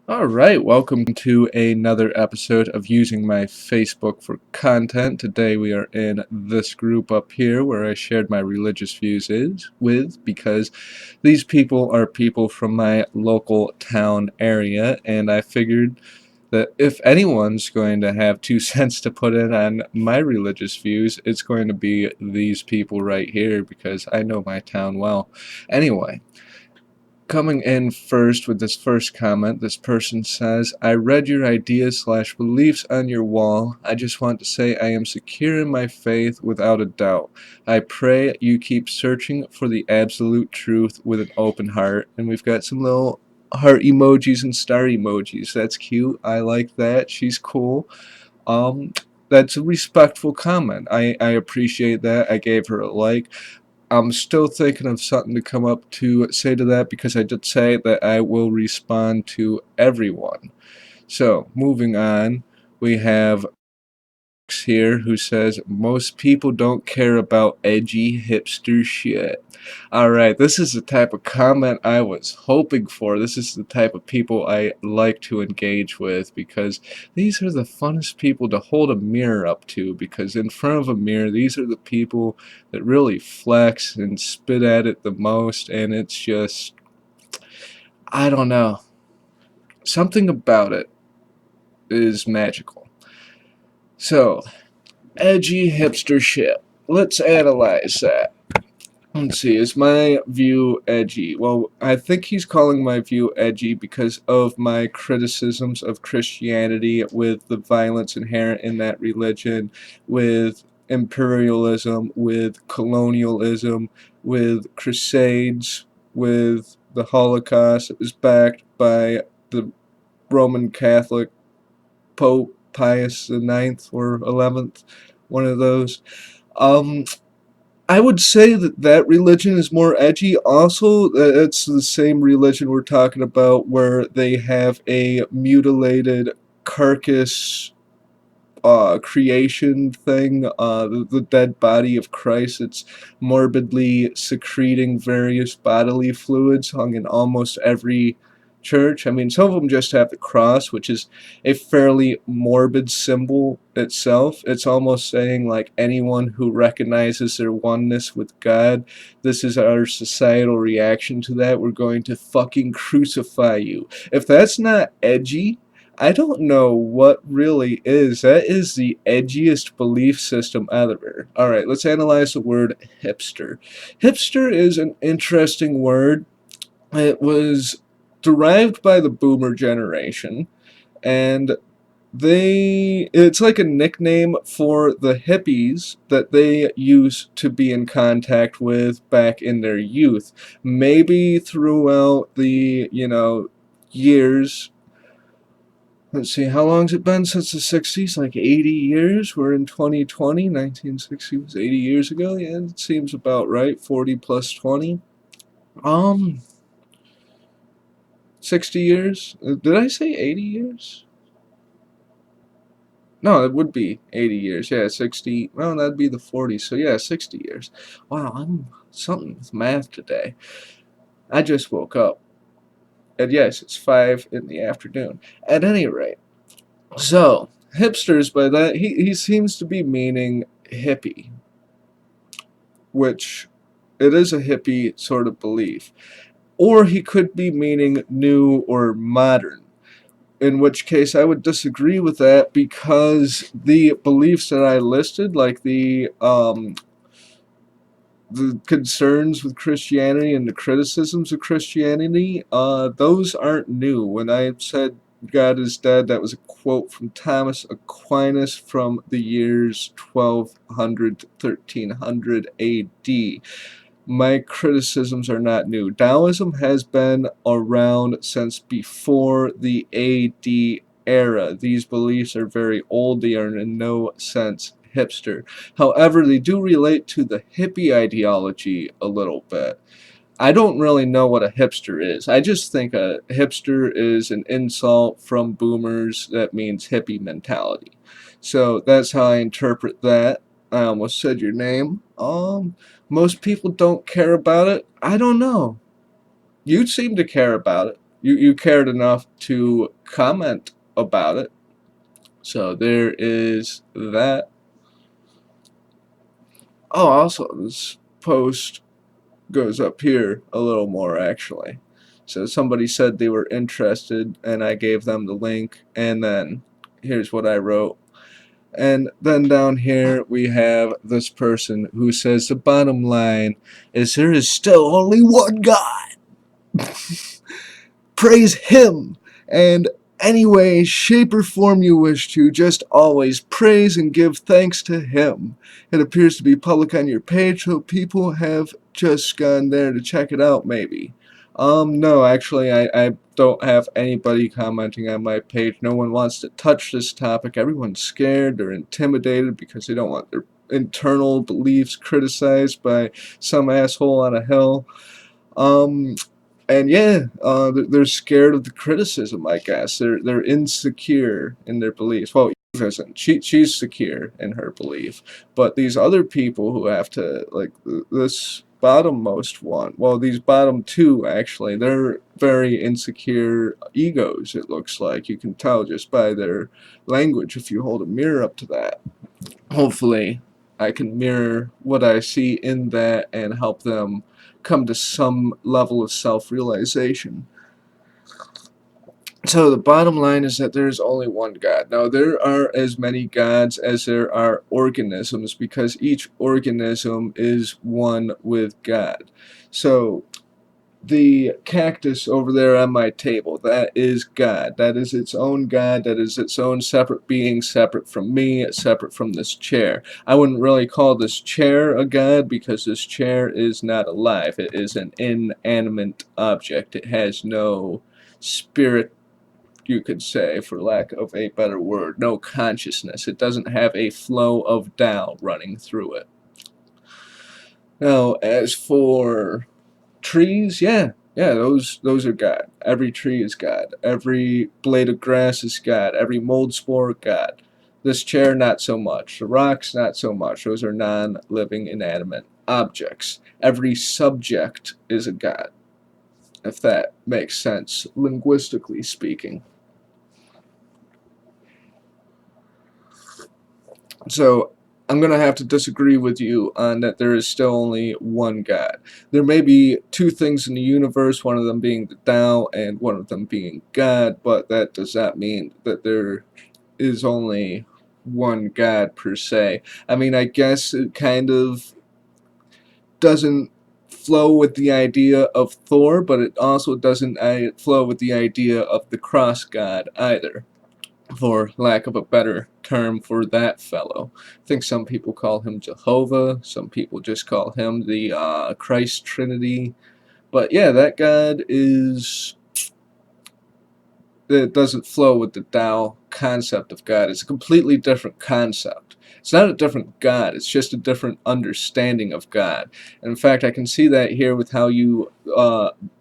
Alright, welcome to another episode of Using My Facebook for Content. Today we are in this group up here where I shared my religious views with because these people are people from my local town area, and I figured that if anyone's going to have 2 cents to put in on my religious views, it's going to be these people right here because I know my town well. Anyway, coming in first with this first comment, this person says, I read your ideas/beliefs on your wall. I just want to say I am secure in my faith without a doubt. I pray you keep searching for the absolute truth with an open heart. And we've got some little heart emojis and star emojis. That's cute. I like that. She's cool. Um, that's a respectful comment. I appreciate that. I gave her a like. I'm still thinking of something to come up to say to that because I did say that I will respond to everyone. So, moving on, we have here who says most people don't care about edgy hipster shit. Alright, this is the type of comment I was hoping for. This is the type of people I like to engage with because these are the funnest people to hold a mirror up to, because in front of a mirror these are the people that really flex and spit at it the most, and it's just, I don't know, something about it is magical. So, edgy hipster shit. Let's analyze that. Let's see, is my view edgy? Well, I think he's calling my view edgy because of my criticisms of Christianity, with the violence inherent in that religion, with imperialism, with colonialism, with crusades, with the Holocaust. It was backed by the Roman Catholic Pope Pius the Ninth or 11th, one of those. Um, I would say that that religion is more edgy. Also, it's the same religion we're talking about where they have a mutilated carcass creation thing, the dead body of Christ. It's morbidly secreting various bodily fluids hung in almost every church. I mean, some of them just have the cross, which is a fairly morbid symbol itself. It's almost saying, like, anyone who recognizes their oneness with God, this is our societal reaction to that. We're going to fucking crucify you. If that's not edgy, I don't know what really is. That is the edgiest belief system ever. Alright, let's analyze the word hipster. Hipster is an interesting word. It was derived by the boomer generation, and it's like a nickname for the hippies that they used to be in contact with back in their youth. Maybe throughout the, years. Let's see, how long's it been since the 60s? Like 80 years? We're in 2020. 1960 was 80 years ago. Yeah, it seems about right. 40 plus 20. Um, 60 years? Did I say 80 years? No, it would be 80 years. Yeah, 60. Well, that'd be the 40s. So yeah, 60 years. Wow, I'm something with math today. I just woke up. And yes, it's 5 in the afternoon. At any rate. So, hipsters, by that, he seems to be meaning hippie, which it is a hippie sort of belief. Or he could be meaning new or modern, in which case I would disagree with that because the beliefs that I listed, like the concerns with Christianity and the criticisms of Christianity, those aren't new. When I said God is dead, that was a quote from Thomas Aquinas from the years 1200 to 1300 AD. My criticisms are not new. Taoism has been around since before the AD era. These beliefs are very old. They are in no sense hipster. However, they do relate to the hippie ideology a little bit. I don't really know what a hipster is. I just think a hipster is an insult from boomers that means hippie mentality. So that's how I interpret that. I almost said your name. Most people don't care about it. I don't know. You seem to care about it. you cared enough to comment about it. So there is that. Oh, also, this post goes up here a little more, actually. So somebody said they were interested, and I gave them the link, and then here's what I wrote. And then down here we have this person who says the bottom line is there is still only one God. Praise Him, and any way, shape, or form you wish to, just always praise and give thanks to Him. It appears to be public on your page, so people have just gone there to check it out, maybe. No, actually, I don't have anybody commenting on my page. No one wants to touch this topic. Everyone's scared or intimidated because they don't want their internal beliefs criticized by some asshole on a hill. And yeah, they're scared of the criticism, I guess. They're insecure in their beliefs. Well, Eve isn't. She's secure in her belief. But these other people who have to, like, this bottommost one, well, these bottom two, actually, they're very insecure egos, it looks like. You can tell just by their language if you hold a mirror up to that. Hopefully, I can mirror what I see in that and help them come to some level of self-realization. So the bottom line is that there is only one God. Now, there are as many gods as there are organisms because each organism is one with God. So the cactus over there on my table, that is God. That is its own God. That is its own separate being, separate from me, separate from this chair. I wouldn't really call this chair a God because this chair is not alive. It is an inanimate object. It has no spirit, you could say, for lack of a better word, no consciousness. It doesn't have a flow of Tao running through it. Now, as for trees, yeah, those are God. Every tree is God. Every blade of grass is God. Every mold spore, God. This chair, not so much. The rocks, not so much. Those are non-living, inanimate objects. Every subject is a God, if that makes sense, linguistically speaking. So I'm going to have to disagree with you on that there is still only one God. There may be two things in the universe, one of them being the Tao and one of them being God, but that does not mean that there is only one God per se. I mean, I guess it kind of doesn't flow with the idea of Thor, but it also doesn't flow with the idea of the cross God either, for lack of a better term for that fellow. I think some people call him Jehovah, some people just call him the Christ Trinity. But yeah, that God is, it doesn't flow with the Tao concept of God. It's a completely different concept. It's not a different God, it's just a different understanding of God. And in fact, I can see that here with how you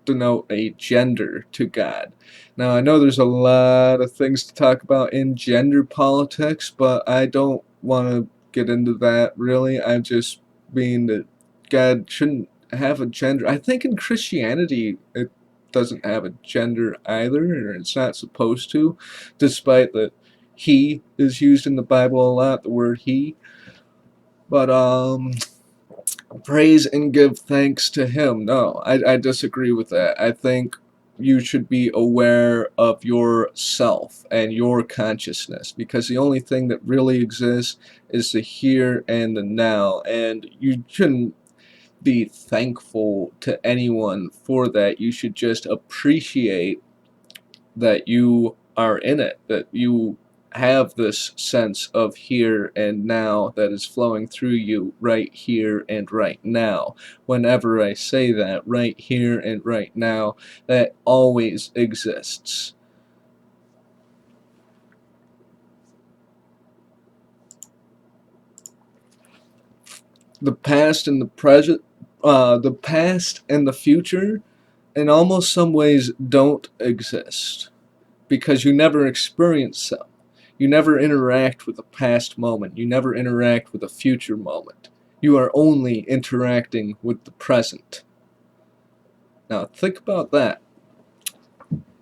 denote a gender to God. Now, I know there's a lot of things to talk about in gender politics, but I don't want to get into that, really. I just mean that God shouldn't have a gender. I think in Christianity, it doesn't have a gender either, or it's not supposed to, despite that he is used in the Bible a lot, the word he. But praise and give thanks to him. No, I disagree with that. I think you should be aware of yourself and your consciousness, because the only thing that really exists is the here and the now, and you shouldn't be thankful to anyone for that. You should just appreciate that you are in it, that you have this sense of here and now that is flowing through you right here and right now. Whenever I say that, right here and right now, that always exists. The past and the present, the past and the future, in almost some ways, don't exist, because you never experience them. You never interact with a past moment. You never interact with a future moment. You are only interacting with the present. Now, think about that.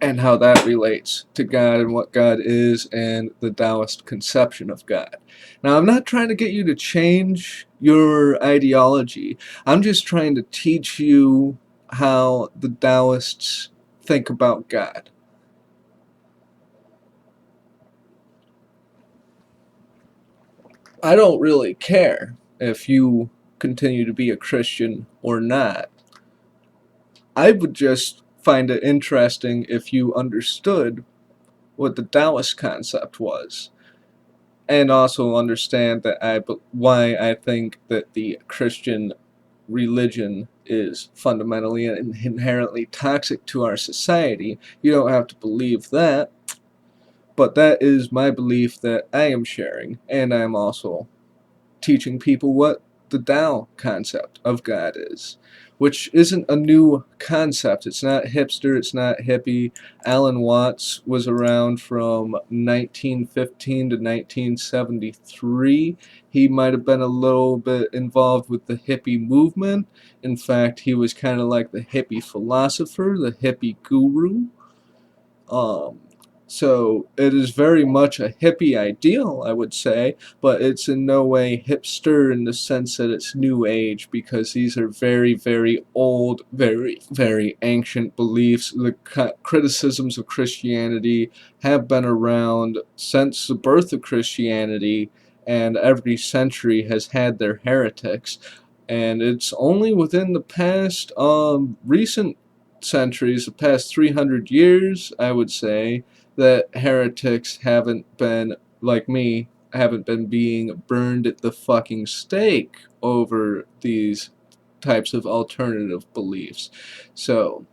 and how that relates to God and what God is and the Taoist conception of God. Now, I'm not trying to get you to change your ideology. I'm just trying to teach you how the Taoists think about God. I don't really care if you continue to be a Christian or not. I would just find it interesting if you understood what the Taoist concept was, and also understand that why I think that the Christian religion is fundamentally and inherently toxic to our society. You don't have to believe that, but that is my belief that I am sharing, and I am also teaching people what the Tao concept of God is, which isn't a new concept. It's not hipster, it's not hippie. Alan Watts was around from 1915 to 1973. He might have been a little bit involved with the hippie movement. In fact, he was kind of like the hippie philosopher, the hippie guru. Um, so it is very much a hippie ideal, I would say, but it's in no way hipster in the sense that it's new age, because these are very, very old, very, very ancient beliefs. The criticisms of Christianity have been around since the birth of Christianity, and every century has had their heretics. And it's only within the past recent centuries, the past 300 years, I would say, that heretics haven't been, like me, haven't been being burned at the fucking stake over these types of alternative beliefs. So,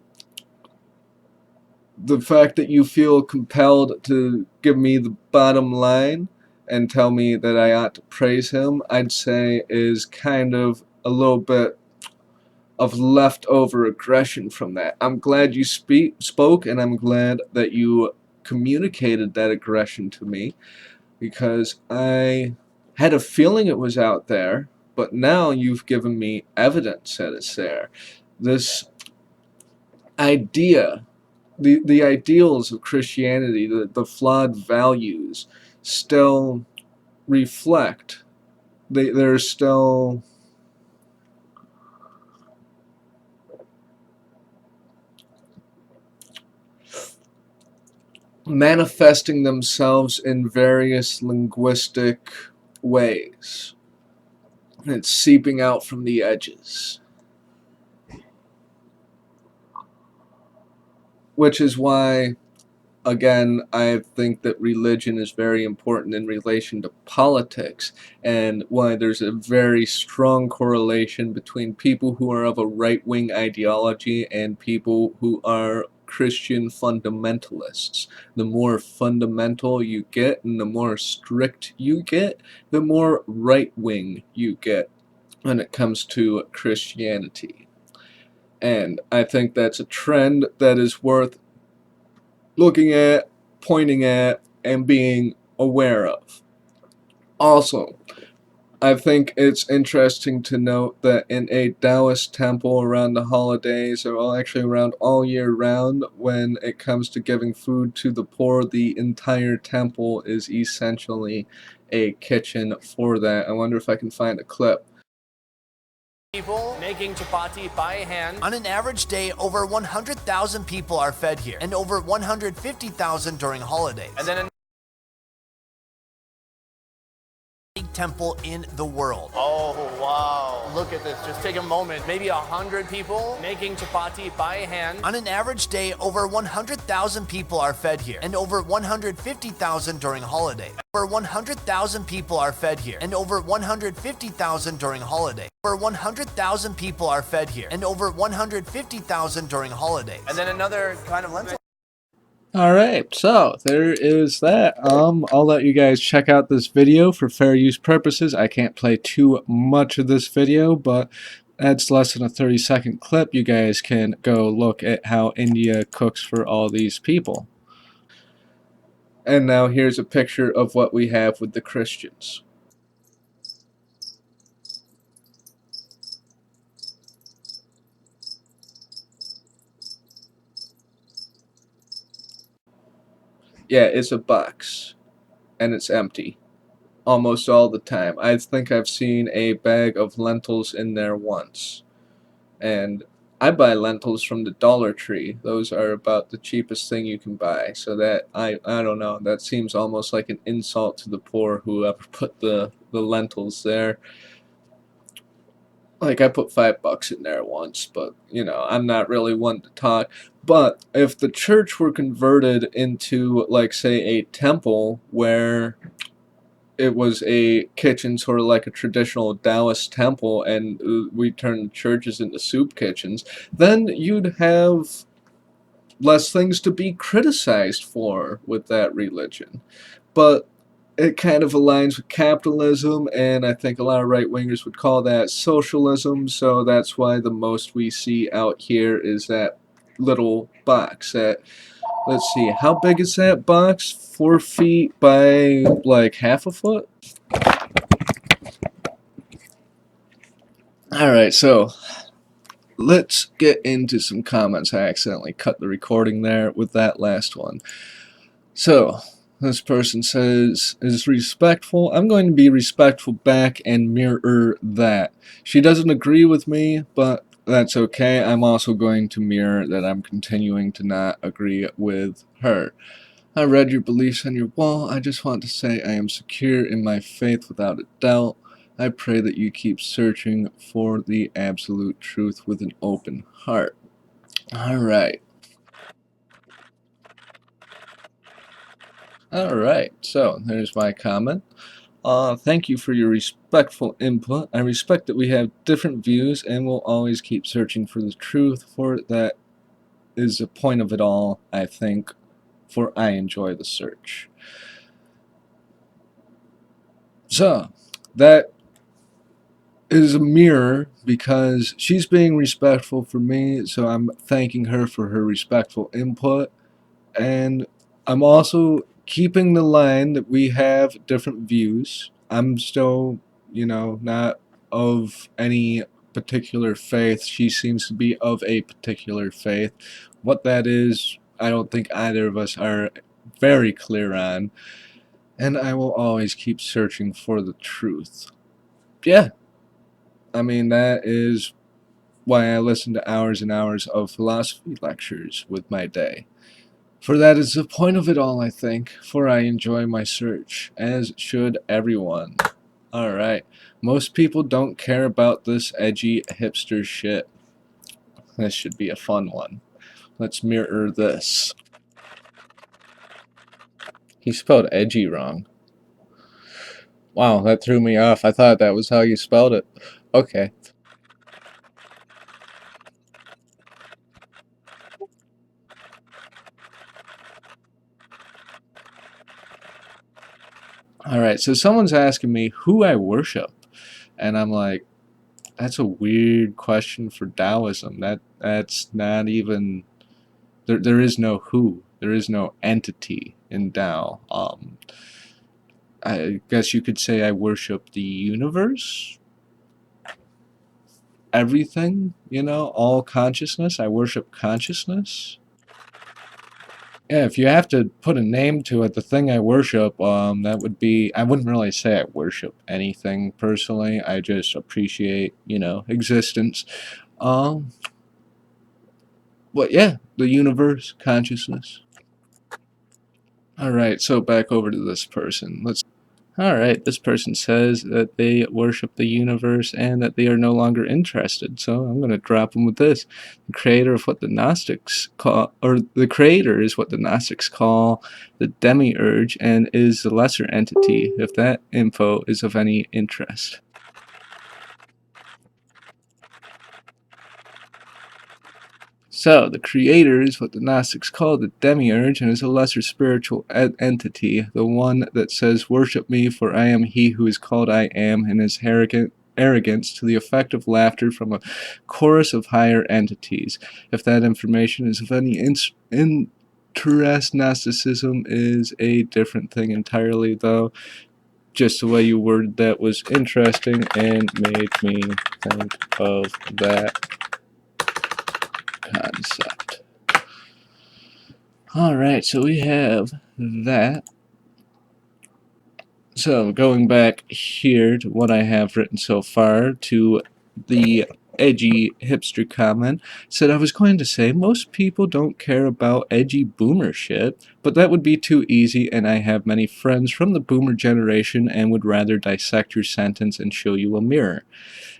the fact that you feel compelled to give me the bottom line and tell me that I ought to praise him, I'd say is kind of a little bit of leftover aggression from that. I'm glad you spoke, and I'm glad that you communicated that aggression to me, because I had a feeling it was out there, but now you've given me evidence that it's there. This idea, the ideals of Christianity, the flawed values, still reflect. They're still manifesting themselves in various linguistic ways. It's seeping out from the edges. Which is why, again, I think that religion is very important in relation to politics, and why there's a very strong correlation between people who are of a right-wing ideology and people who are Christian fundamentalists. The more fundamental you get and the more strict you get, the more right-wing you get when it comes to Christianity. And I think that's a trend that is worth looking at, pointing at, and being aware of. Also, I think it's interesting to note that in a Taoist temple around the holidays, or well, actually around all year round, when it comes to giving food to the poor, the entire temple is essentially a kitchen for that. I wonder if I can find a clip. People making chapati by hand. On an average day, over 100,000 people are fed here, and over 150,000 during holidays. And then temple in the world. Oh, wow. Look at this. Just take a moment. Maybe 100 people making chapati by hand. On an average day, over 100,000 people are fed here, and over 150,000 during holidays. Over 100,000 people are fed here, and over 150,000 during holidays. Over 100,000 people are fed here, and over 150,000 during holidays. And then another kind of lentil. Alright, so there is that. I'll let you guys check out this video for fair use purposes. I can't play too much of this video, but that's less than a 30-second clip. You guys can go look at how India cooks for all these people. And now here's a picture of what we have with the Christians. Yeah, it's a box, and it's empty almost all the time. I think I've seen a bag of lentils in there once. And I buy lentils from the Dollar Tree. Those are about the cheapest thing you can buy. So that I don't know. That seems almost like an insult to the poor whoever put the lentils there. Like I put $5 in there once, but you know I'm not really one to talk. But if the church were converted into like say a temple where it was a kitchen, sort of like a traditional Taoist temple, and we turned churches into soup kitchens, then you'd have less things to be criticized for with that religion. But it kind of aligns with capitalism, and I think a lot of right-wingers would call that socialism, so that's why the most we see out here is that little box. That, let's see, how big is that box? 4 feet by like half a foot? Alright, so let's get into some comments. I accidentally cut the recording there with that last one. So, this person says, is respectful. I'm going to be respectful back and mirror that. She doesn't agree with me, but that's okay. I'm also going to mirror that I'm continuing to not agree with her. I read your beliefs on your wall. I just want to say I am secure in my faith without a doubt. I pray that you keep searching for the absolute truth with an open heart. Alright. Alright, so there's my comment. Thank you for your respectful input. I respect that we have different views and will always keep searching for the truth, for that is the point of it all, I think, for I enjoy the search. So, that is a mirror because she's being respectful for me, so I'm thanking her for her respectful input, and I'm also keeping the line that we have different views. I'm still, you know, not of any particular faith. She seems to be of a particular faith. What that is, I don't think either of us are very clear on, and I will always keep searching for the truth. Yeah, I mean, that is why I listen to hours and hours of philosophy lectures with my day. For that is the point of it all, I think, for I enjoy my search, as should everyone. Alright, most people don't care about this edgy hipster shit. This should be a fun one. Let's mirror this. He spelled edgy wrong. Wow, that threw me off. I thought that was how you spelled it. Okay. Alright, so someone's asking me who I worship. And I'm like, that's a weird question for Taoism. That's not even there is no who. There is no entity in Tao. I guess you could say I worship the universe, everything, you know, all consciousness. I worship consciousness. Yeah, if you have to put a name to it, the thing I worship, that would be, I wouldn't really say I worship anything personally. I just appreciate, you know, existence. Um, but yeah, the universe, consciousness. Alright, so back over to this person. Alright, this person says that they worship the universe and that they are no longer interested. So I'm going to drop them with this. The creator of what the Gnostics call, or the creator is what the Gnostics call the demiurge and is the lesser entity, if that info is of any interest. So, the creator is what the Gnostics call the demiurge and is a lesser spiritual entity, the one that says, worship me, for I am he who is called I am, and is arrogance to the effect of laughter from a chorus of higher entities. If that information is of any interest, Gnosticism is a different thing entirely, though. Just the way you worded that was interesting and made me think of that concept. Alright, so we have that. So, going back here to what I have written so far, to the edgy hipster comment, said I was going to say most people don't care about edgy boomer shit, but that would be too easy, and I have many friends from the boomer generation and would rather dissect your sentence and show you a mirror.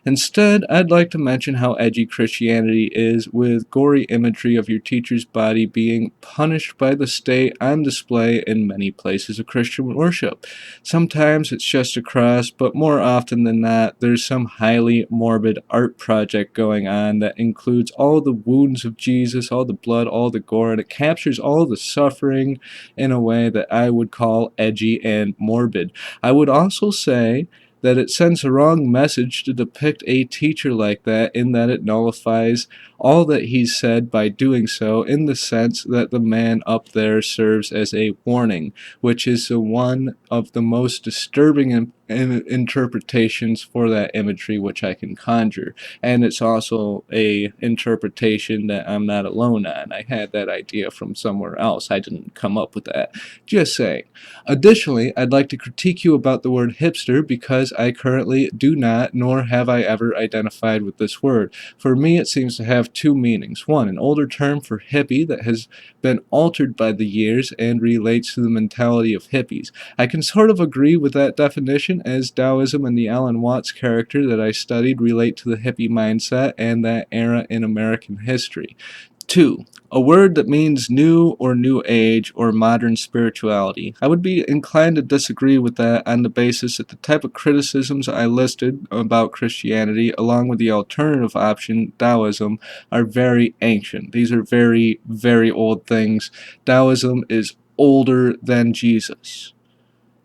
Instead, I'd like to mention how edgy Christianity is, with gory imagery of your teacher's body being punished by the state on display in many places of Christian worship. Sometimes it's just a cross, but more often than not, there's some highly morbid art project going on that includes all the wounds of Jesus, all the blood, all the gore, and it captures all the suffering in a way that I would call edgy and morbid. I would also say that it sends a wrong message to depict a teacher like that, in that it nullifies all that he's said by doing so, in the sense that the man up there serves as a warning, which is one of the most disturbing interpretations for that imagery which I can conjure. And it's also a interpretation that I'm not alone on. I had that idea from somewhere else. I didn't come up with that. Just saying. Additionally, I'd like to critique you about the word hipster, because I currently do not, nor have I ever identified with this word. For me, it seems to have two meanings. One, an older term for hippie that has been altered by the years and relates to the mentality of hippies. I can sort of agree with that definition, as Taoism and the Alan Watts character that I studied relate to the hippie mindset and that era in American history. 2. A word that means new or new age or modern spirituality. I would be inclined to disagree with that on the basis that the type of criticisms I listed about Christianity, along with the alternative option, Taoism, are very ancient. These are very, very old things. Taoism is older than Jesus.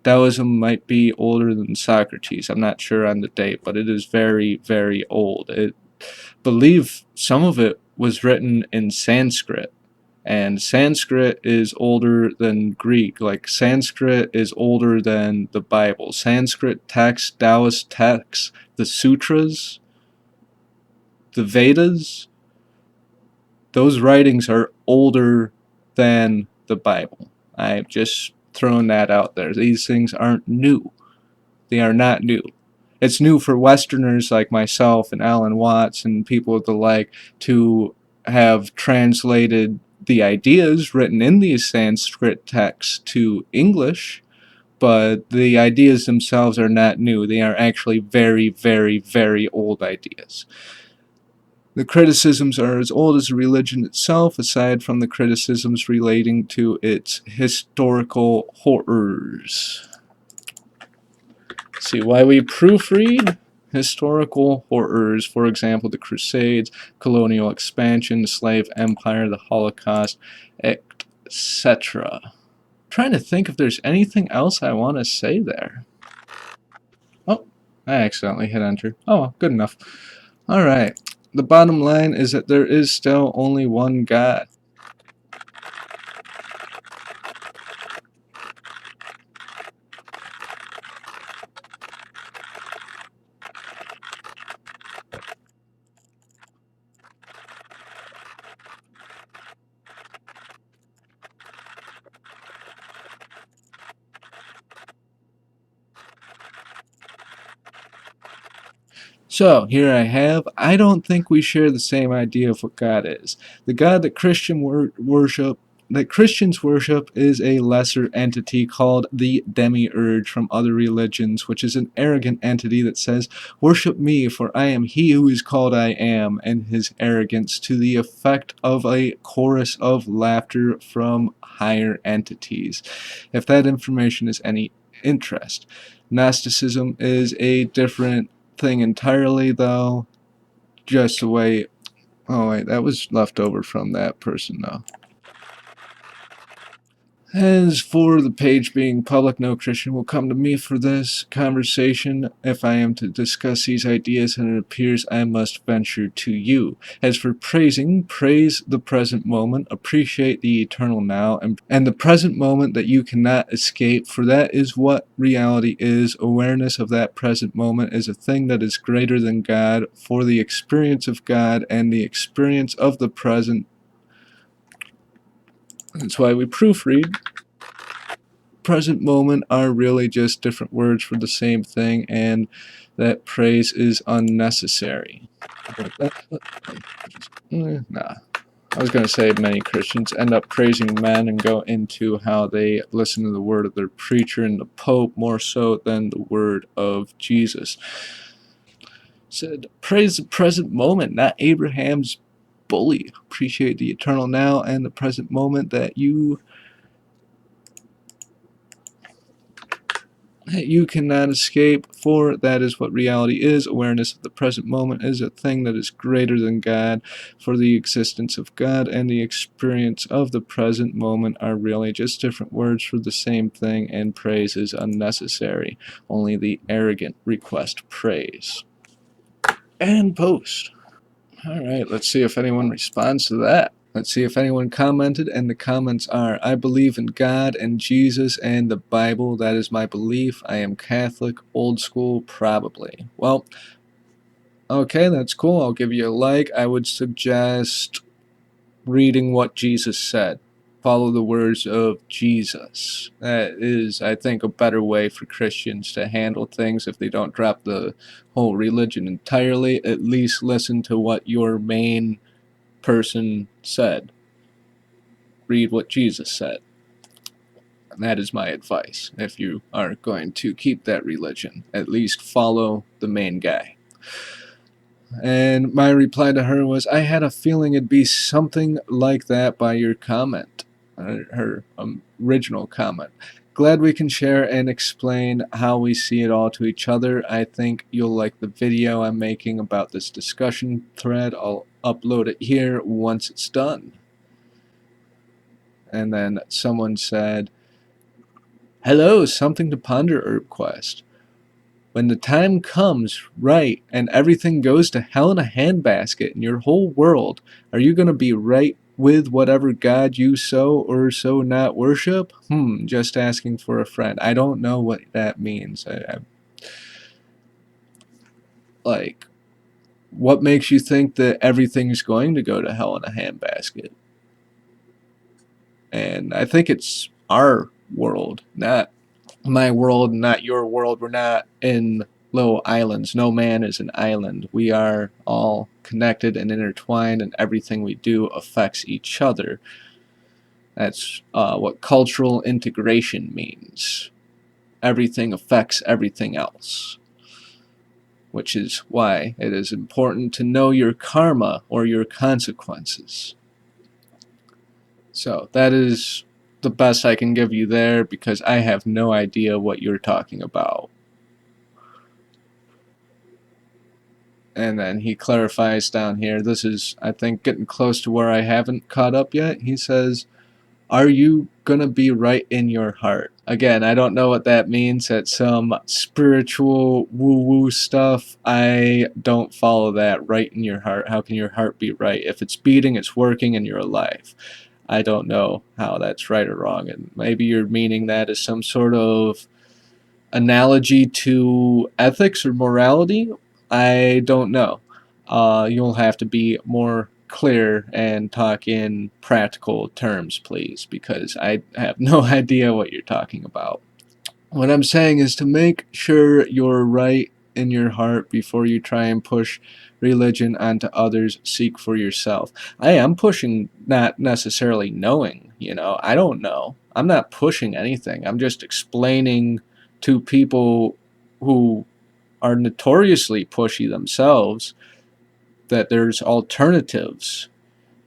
Taoism might be older than Socrates. I'm not sure on the date, but it is very, very old. I believe some of it was written in Sanskrit, and Sanskrit is older than Greek. Like, Sanskrit is older than the Bible. Sanskrit texts, Daoist texts, the sutras, the Vedas, those writings are older than the Bible. I've just thrown that out there. These things aren't new. They are not new. It's new for Westerners like myself and Alan Watts and people of the like to have translated the ideas written in these Sanskrit texts to English, but the ideas themselves are not new. They are actually very, very, very old ideas. The criticisms are as old as the religion itself, aside from the criticisms relating to its historical horrors. See why we proofread historical horrors, for example, the Crusades, colonial expansion, the slave empire, the Holocaust, etc. Trying to think if there's anything else I want to say there. Oh, I accidentally hit enter. Oh, well, good enough. Alright, the bottom line is that there is still only one God. So, here I have, I don't think we share the same idea of what God is. The God that Christians worship is a lesser entity called the demiurge from other religions, which is an arrogant entity that says, "Worship me, for I am he who is called I am," and his arrogance, to the effect of a chorus of laughter from higher entities. If that information is any interest. Gnosticism is a different thing entirely, though. Just the way. Oh, wait, that was left over from that person, though. As for the page being public, no Christian will come to me for this conversation if I am to discuss these ideas, and it appears I must venture to you. As for praising, praise the present moment, appreciate the eternal now, and the present moment that you cannot escape, for that is what reality is. Awareness of that present moment is a thing that is greater than God, for the experience of God and the experience of the present That's why we proofread. Present moment are really just different words for the same thing, and that praise is unnecessary. Nah. I was going to say many Christians end up praising men and go into how they listen to the word of their preacher and the Pope more so than the word of Jesus. Said, praise the present moment, not Abraham's bully. Appreciate the eternal now and the present moment that you cannot escape, for that is what reality is. Awareness of the present moment is a thing that is greater than God, for the existence of God and the experience of the present moment are really just different words for the same thing, and praise is unnecessary. Only the arrogant request praise. And post. Alright, let's see if anyone responds to that. Let's see if anyone commented, and the comments are, I believe in God and Jesus and the Bible. That is my belief. I am Catholic, old school, probably. Well, okay, that's cool. I'll give you a like. I would suggest reading what Jesus said. Follow the words of Jesus. That is, I think, a better way for Christians to handle things if they don't drop the whole religion entirely. At least listen to what your main person said. Read what Jesus said. And that is my advice. If you are going to keep that religion, at least follow the main guy. And my reply to her was, I had a feeling it'd be something like that by your comment. Her original comment. Glad we can share and explain how we see it all to each other. I think you'll like the video I'm making about this discussion thread. I'll upload it here once it's done. And then someone said, hello, something to ponder, HerbQuest. When the time comes, right, and everything goes to hell in a handbasket in your whole world, are you going to be right with whatever God you so or so not worship? Just asking for a friend. I don't know what that means. Like, what makes you think that everything's going to go to hell in a handbasket? And I think it's our world, not my world, not your world. We're not in little islands. No man is an island. We are all connected and intertwined, and everything we do affects each other. That's what cultural integration means. Everything affects everything else, which is why it is important to know your karma or your consequences. So that is the best I can give you there, because I have no idea what you're talking about. And then he clarifies down here, this is, I think, getting close to where I haven't caught up yet. He says, are you gonna be right in your heart? Again, I don't know what that means. That's some spiritual woo-woo stuff. I don't follow that. Right in your heart. How can your heart be right? If it's beating, it's working, and you're alive. I don't know how that's right or wrong, and maybe you're meaning that as some sort of analogy to ethics or morality. I don't know. You'll have to be more clear and talk in practical terms, please, because I have no idea what you're talking about. What I'm saying is to make sure you're right in your heart before you try and push religion onto others. Seek for yourself. I am pushing, not necessarily knowing, I don't know. I'm not pushing anything. I'm just explaining to people who are notoriously pushy themselves that there's alternatives.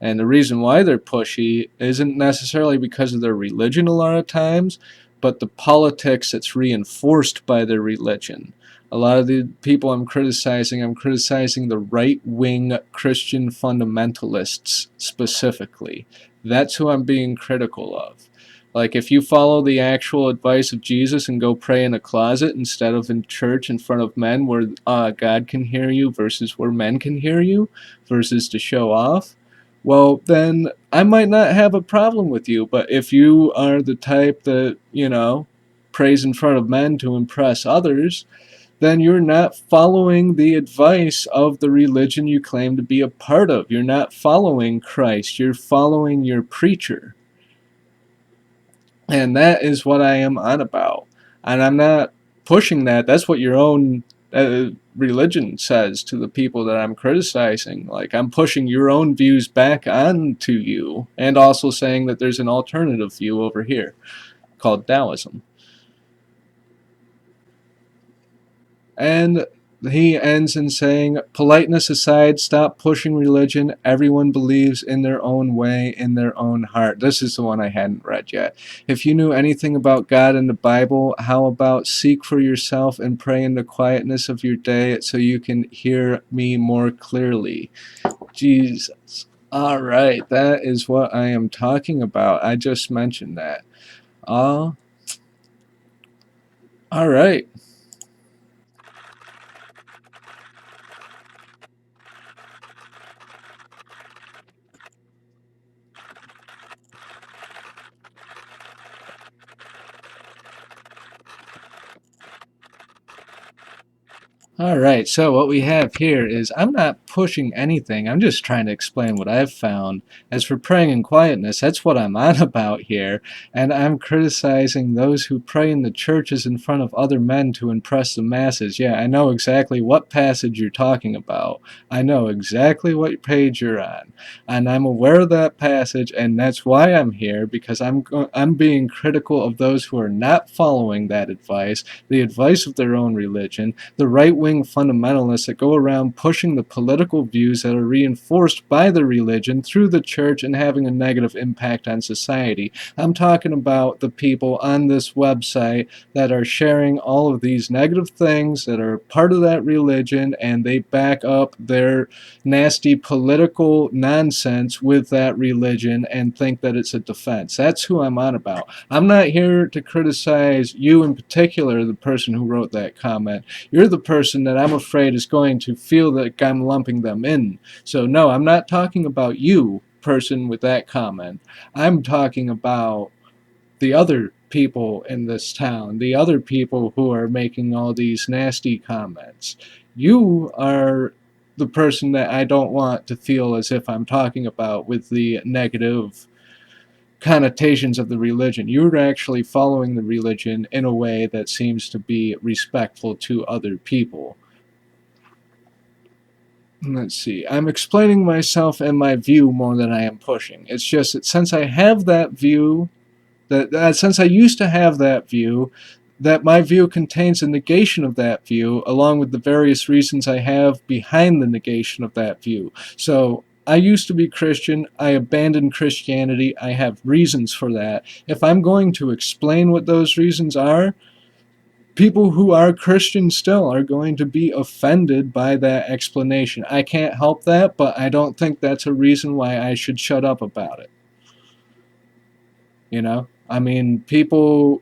And the reason why they're pushy isn't necessarily because of their religion a lot of times, but the politics that's reinforced by their religion. A lot of the people I'm criticizing the right-wing Christian fundamentalists specifically. That's who I'm being critical of. Like, if you follow the actual advice of Jesus and go pray in a closet instead of in church in front of men where God can hear you versus where men can hear you versus to show off, well, then I might not have a problem with you. But if you are the type that, prays in front of men to impress others, then you're not following the advice of the religion you claim to be a part of. You're not following Christ. You're following your preacher. And that is what I am on about. And I'm not pushing that. That's what your own religion says to the people that I'm criticizing. Like, I'm pushing your own views back onto you, and also saying that there's an alternative view over here called Taoism. And he ends in saying, politeness aside, stop pushing religion. Everyone believes in their own way, in their own heart. This is the one I hadn't read yet. If you knew anything about God and the Bible, how about seek for yourself and pray in the quietness of your day so you can hear me more clearly? Jesus. All right, that is what I am talking about. I just mentioned that. Uh, all right. All right, so what we have here is I'm not pushing anything. I'm just trying to explain what I've found. As for praying in quietness, that's what I'm on about here. And I'm criticizing those who pray in the churches in front of other men to impress the masses. Yeah, I know exactly what passage you're talking about. I know exactly what page you're on. And I'm aware of that passage, and that's why I'm here, because I'm being critical of those who are not following that advice, the advice of their own religion, the right-wing fundamentalists that go around pushing the political views that are reinforced by the religion through the church and having a negative impact on society. I'm talking about the people on this website that are sharing all of these negative things that are part of that religion, and they back up their nasty political nonsense with that religion and think that it's a defense. That's who I'm on about. I'm not here to criticize you in particular, the person who wrote that comment. You're the person that I'm afraid is going to feel that I'm lumping them in. So no, I'm not talking about you, person with that comment. I'm talking about the other people in this town, the other people who are making all these nasty comments. You are the person that I don't want to feel as if I'm talking about with the negative connotations of the religion. You're actually following the religion in a way that seems to be respectful to other people. Let's see. I'm explaining myself and my view more than I am pushing. It's just that since I have that view, that since I used to have that view, that my view contains a negation of that view, along with the various reasons I have behind the negation of that view. So I used to be Christian. I abandoned Christianity. I have reasons for that. If I'm going to explain what those reasons are, people who are Christian still are going to be offended by that explanation. I can't help that, but I don't think that's a reason why I should shut up about it. You know? I mean, people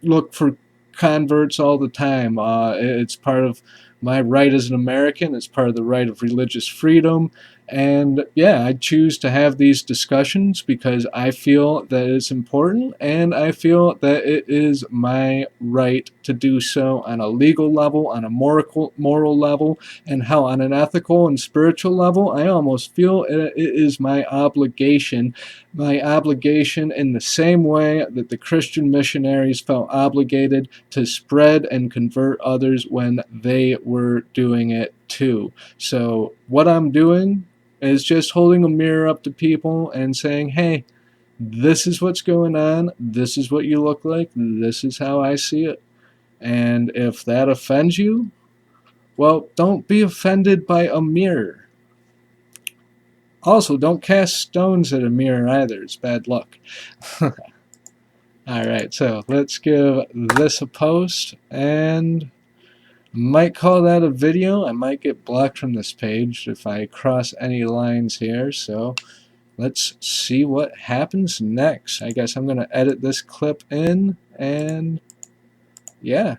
look for converts all the time. It's part of my right as an American. It's part of the right of religious freedom. And yeah, I choose to have these discussions because I feel that it's important, and I feel that it is my right to do so on a legal level, on a moral level, and how on an ethical and spiritual level, I almost feel it is my obligation in the same way that the Christian missionaries felt obligated to spread and convert others when they were doing it too. So what I'm doing is just holding a mirror up to people and saying, hey, this is what's going on, this is what you look like, this is how I see it. And if that offends you, well, don't be offended by a mirror. Also, don't cast stones at a mirror either. It's bad luck. Alright, so let's give this a post, and might call that a video. I might get blocked from this page if I cross any lines here, so let's see what happens next. I guess I'm going to edit this clip in, and yeah.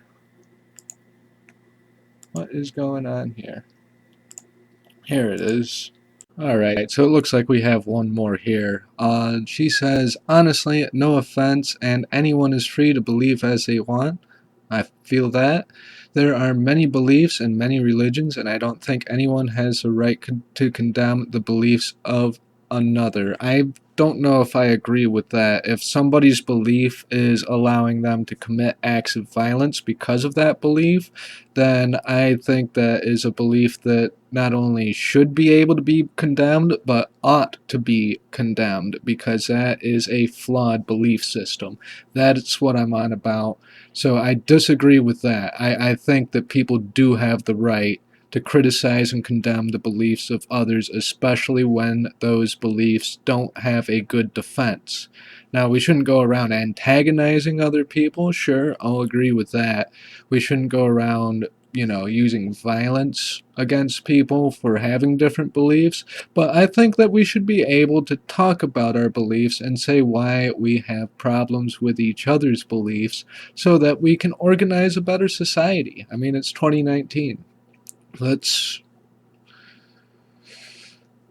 What is going on here? Here it is. Alright, so it looks like we have one more here. She says, honestly, no offense, and anyone is free to believe as they want. I feel that. There are many beliefs and many religions, and I don't think anyone has a right to condemn the beliefs of another. I don't know if I agree with that. If somebody's belief is allowing them to commit acts of violence because of that belief, then I think that is a belief that not only should be able to be condemned, but ought to be condemned, because that is a flawed belief system. That's what I'm on about. So I disagree with that. I think that people do have the right to criticize and condemn the beliefs of others, especially when those beliefs don't have a good defense. Now, we shouldn't go around antagonizing other people. Sure, I'll agree with that. We shouldn't go around, using violence against people for having different beliefs. But I think that we should be able to talk about our beliefs and say why we have problems with each other's beliefs so that we can organize a better society. I mean, it's 2019. Let's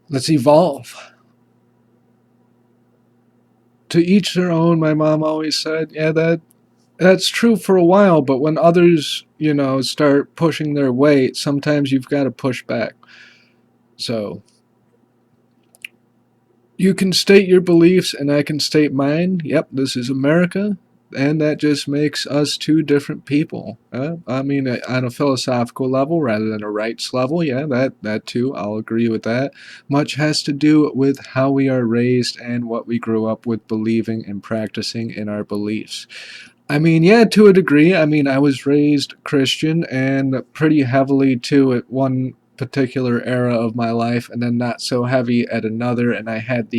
evolve. To each their own, my mom always said. Yeah, that's true for a while, but when others, start pushing their weight, sometimes you've got to push back. So you can state your beliefs and I can state mine. Yep, this is America. And that just makes us two different people. I mean, on a philosophical level rather than a rights level, yeah, that too, I'll agree with that. Much has to do with how we are raised and what we grew up with believing and practicing in our beliefs. I mean, yeah, to a degree. I mean, I was raised Christian and pretty heavily too at one particular era of my life, and then not so heavy at another. And I had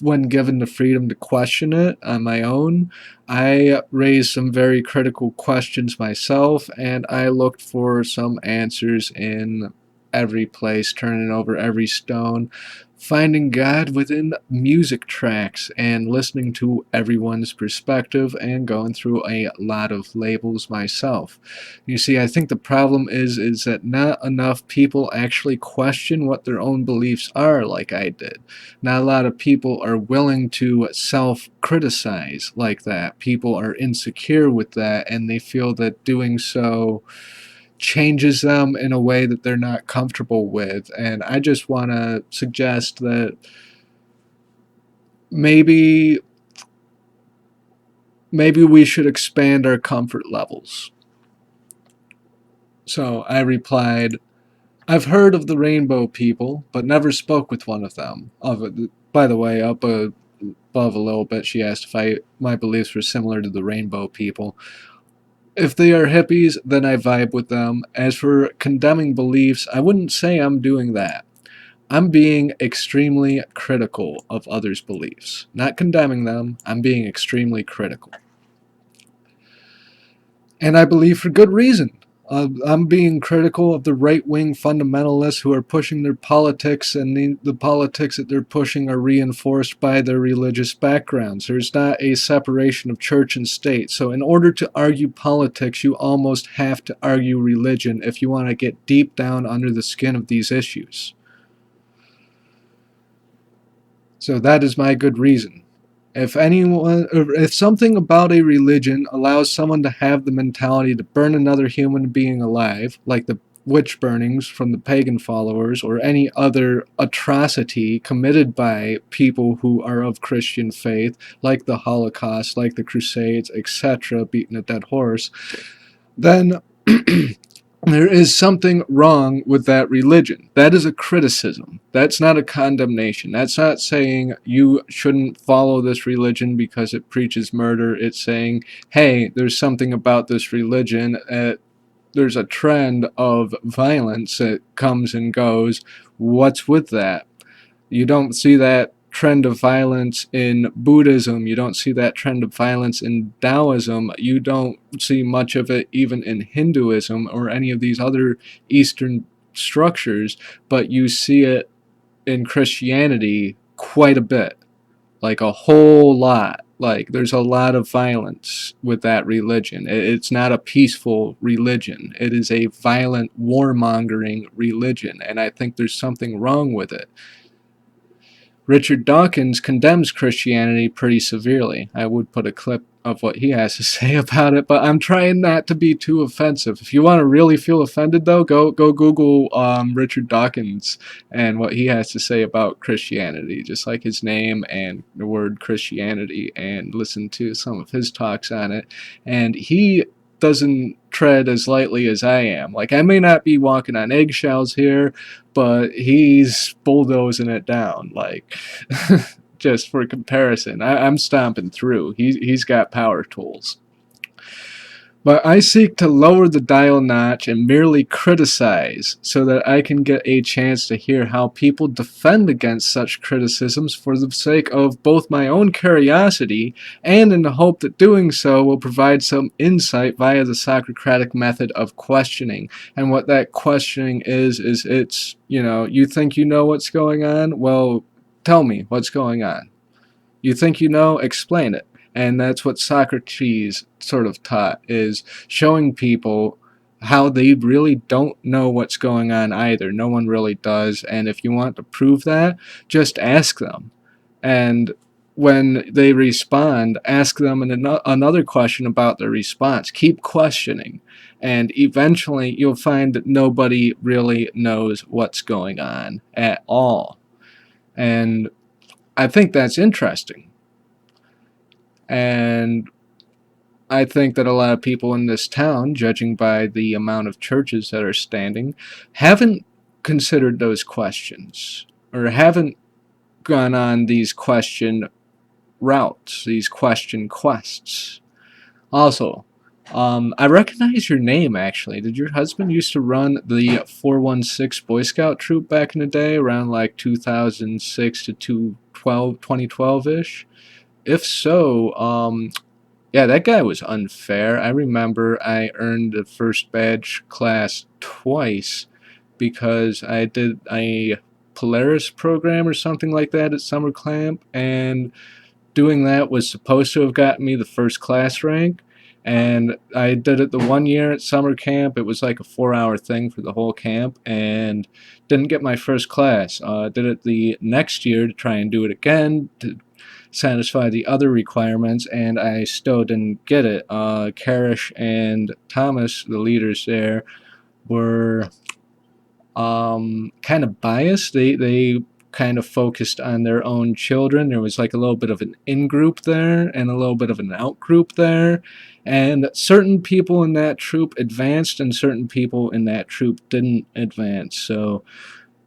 when given the freedom to question it on my own, I raised some very critical questions myself, and I looked for some answers in every place, turning over every stone, finding God within music tracks and listening to everyone's perspective and going through a lot of labels myself. You see, I think the problem is that not enough people actually question what their own beliefs are like I did. Not a lot of people are willing to self-criticize like that. People are insecure with that and they feel that doing so changes them in a way that they're not comfortable with. And I just want to suggest that maybe we should expand our comfort levels. So I replied, I've heard of the rainbow people, but never spoke with one of them. By the way, up above a little bit, she asked if my beliefs were similar to the rainbow people. If they are hippies, then I vibe with them. As for condemning beliefs, I wouldn't say I'm doing that. I'm being extremely critical of others' beliefs. Not condemning them, I'm being extremely critical. And I believe for good reason. I'm being critical of the right-wing fundamentalists who are pushing their politics, and the politics that they're pushing are reinforced by their religious backgrounds. There's not a separation of church and state. So in order to argue politics, you almost have to argue religion if you want to get deep down under the skin of these issues. So that is my good reason. If something about a religion allows someone to have the mentality to burn another human being alive, like the witch burnings from the pagan followers or any other atrocity committed by people who are of Christian faith, like the Holocaust, like the Crusades, etc., beating a dead horse, then there is something wrong with that religion. That is a criticism. That's not a condemnation. That's not saying you shouldn't follow this religion because it preaches murder. It's saying, hey, there's something about this religion. There's a trend of violence that comes and goes. What's with that? You don't see that trend of violence in Buddhism. You don't see that trend of violence in Taoism. You don't see much of it even in Hinduism or any of these other Eastern structures, but you see it in Christianity quite a bit, like a whole lot. Like, there's a lot of violence with that religion. It's not a peaceful religion. It is a violent, warmongering religion, and I think there's something wrong with it. Richard Dawkins condemns Christianity pretty severely. I would put a clip of what he has to say about it, but I'm trying not to be too offensive. If you want to really feel offended, though, go Google Richard Dawkins and what he has to say about Christianity, just like his name and the word Christianity, and listen to some of his talks on it. And he doesn't tread as lightly as I am. Like, I may not be walking on eggshells here, but he's bulldozing it down. Like, just for comparison, I'm stomping through. He's got power tools. But I seek to lower the dial notch and merely criticize so that I can get a chance to hear how people defend against such criticisms for the sake of both my own curiosity and in the hope that doing so will provide some insight via the Socratic method of questioning. And what that questioning is it's, you think you know what's going on? Well, tell me what's going on. You think you know? Explain it. And that's what Socrates sort of taught, is showing people how they really don't know what's going on either. No one really does. And if you want to prove that, just ask them. And when they respond, ask them another question about their response. Keep questioning. And eventually you'll find that nobody really knows what's going on at all. And I think that's interesting. And I think that a lot of people in this town, judging by the amount of churches that are standing, haven't considered those questions, or haven't gone on these question routes, these question quests. Also, I recognize your name, actually. Did your husband used to run the 416 Boy Scout troop back in the day, around like 2006 to 2012-ish? If so, yeah, that guy was unfair. I remember I earned the first badge class twice because I did a Polaris program or something like that at summer camp, and doing that was supposed to have gotten me the first class rank. And I did it the 1 year at summer camp. It was like a 4-hour thing for the whole camp, and didn't get my first class. Did it the next year to try and do it again to satisfy the other requirements, and I still didn't get it. Karish and Thomas, the leaders there, were kind of biased. They kind of focused on their own children. There was like a little bit of an in-group there and a little bit of an out-group there. And certain people in that troop advanced and certain people in that troop didn't advance. So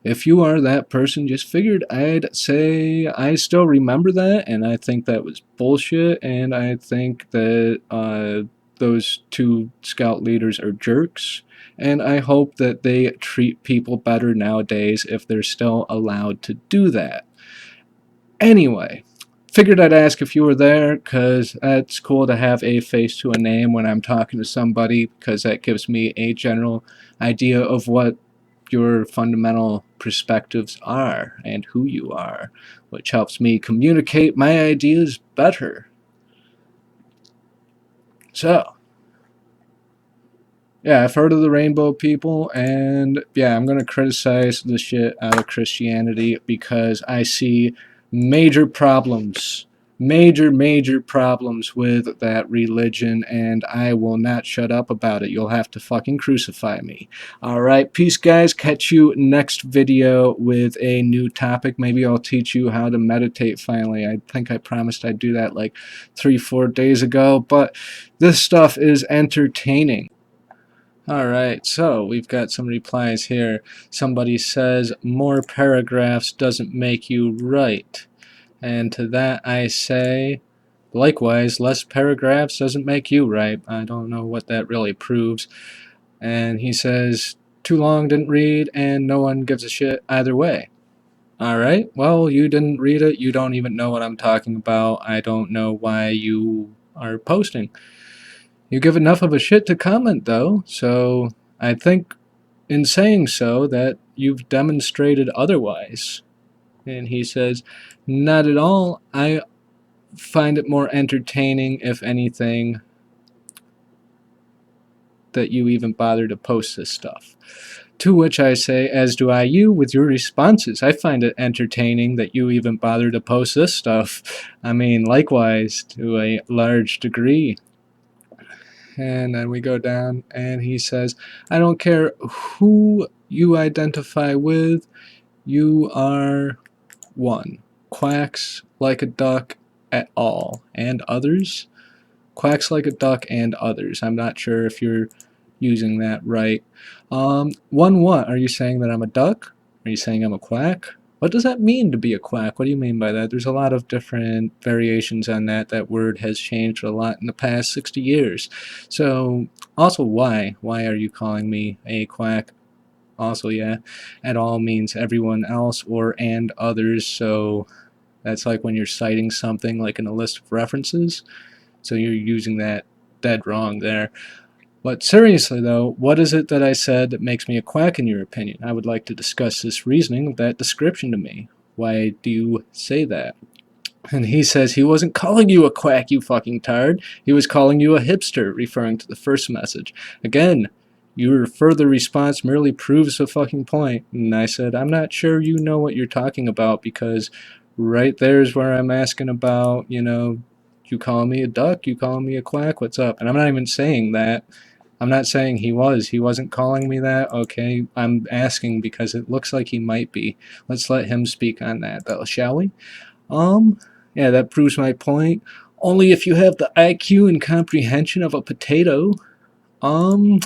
if you are that person, just figured I'd say I still remember that, and I think that was bullshit, and I think that those two scout leaders are jerks, and I hope that they treat people better nowadays if they're still allowed to do that. Anyway, figured I'd ask if you were there, because that's cool to have a face to a name when I'm talking to somebody, because that gives me a general idea of what your fundamental perspectives are and who you are, which helps me communicate my ideas better. So, yeah, I've heard of the rainbow people, and yeah, I'm going to criticize the shit out of Christianity because I see major problems, major problems with that religion, and I will not shut up about it. You'll have to fucking crucify me. Alright, peace guys, catch you next video with a new topic. Maybe I'll teach you how to meditate finally. I think I promised I'd do that like 3-4 days ago, but this stuff is entertaining. Alright, so we've got some replies here. Somebody says, more paragraphs doesn't make you right. And to that I say, likewise, less paragraphs doesn't make you right. I don't know what that really proves. And he says, too long, didn't read, and no one gives a shit either way. Alright, well, you didn't read it, you don't even know what I'm talking about. I don't know why you are posting. You give enough of a shit to comment, though, so I think in saying so that you've demonstrated otherwise. And he says, not at all. I find it more entertaining, if anything, that you even bother to post this stuff. To which I say, as do I you, with your responses. I find it entertaining that you even bother to post this stuff. I mean, likewise, to a large degree. And then we go down, and he says, I don't care who you identify with, you are one. Quacks like a duck at all. And others? Quacks like a duck and others. I'm not sure if you're using that right. One what? Are you saying that I'm a duck? Are you saying I'm a quack? What does that mean to be a quack? What do you mean by that? There's a lot of different variations on that. That word has changed a lot in the past 60 years. So, also, why? Why are you calling me a quack? Also, yeah, at all means everyone else or and others. So, that's like when you're citing something like in a list of references. So, you're using that dead wrong there. But seriously, though, what is it that I said that makes me a quack in your opinion? I would like to discuss this reasoning of that description to me. Why do you say that? And he says he wasn't calling you a quack, you fucking tard. He was calling you a hipster, referring to the first message. Again, your further response merely proves the fucking point. And I said, I'm not sure you know what you're talking about, because right there's where I'm asking about, you calling me a duck, you calling me a quack, what's up? And I'm not even saying that. I'm not saying he wasn't calling me that. Okay, I'm asking because it looks like he might be. Let's let him speak on that, though, shall we? Yeah, that proves my point. Only if you have the IQ and comprehension of a potato. Well,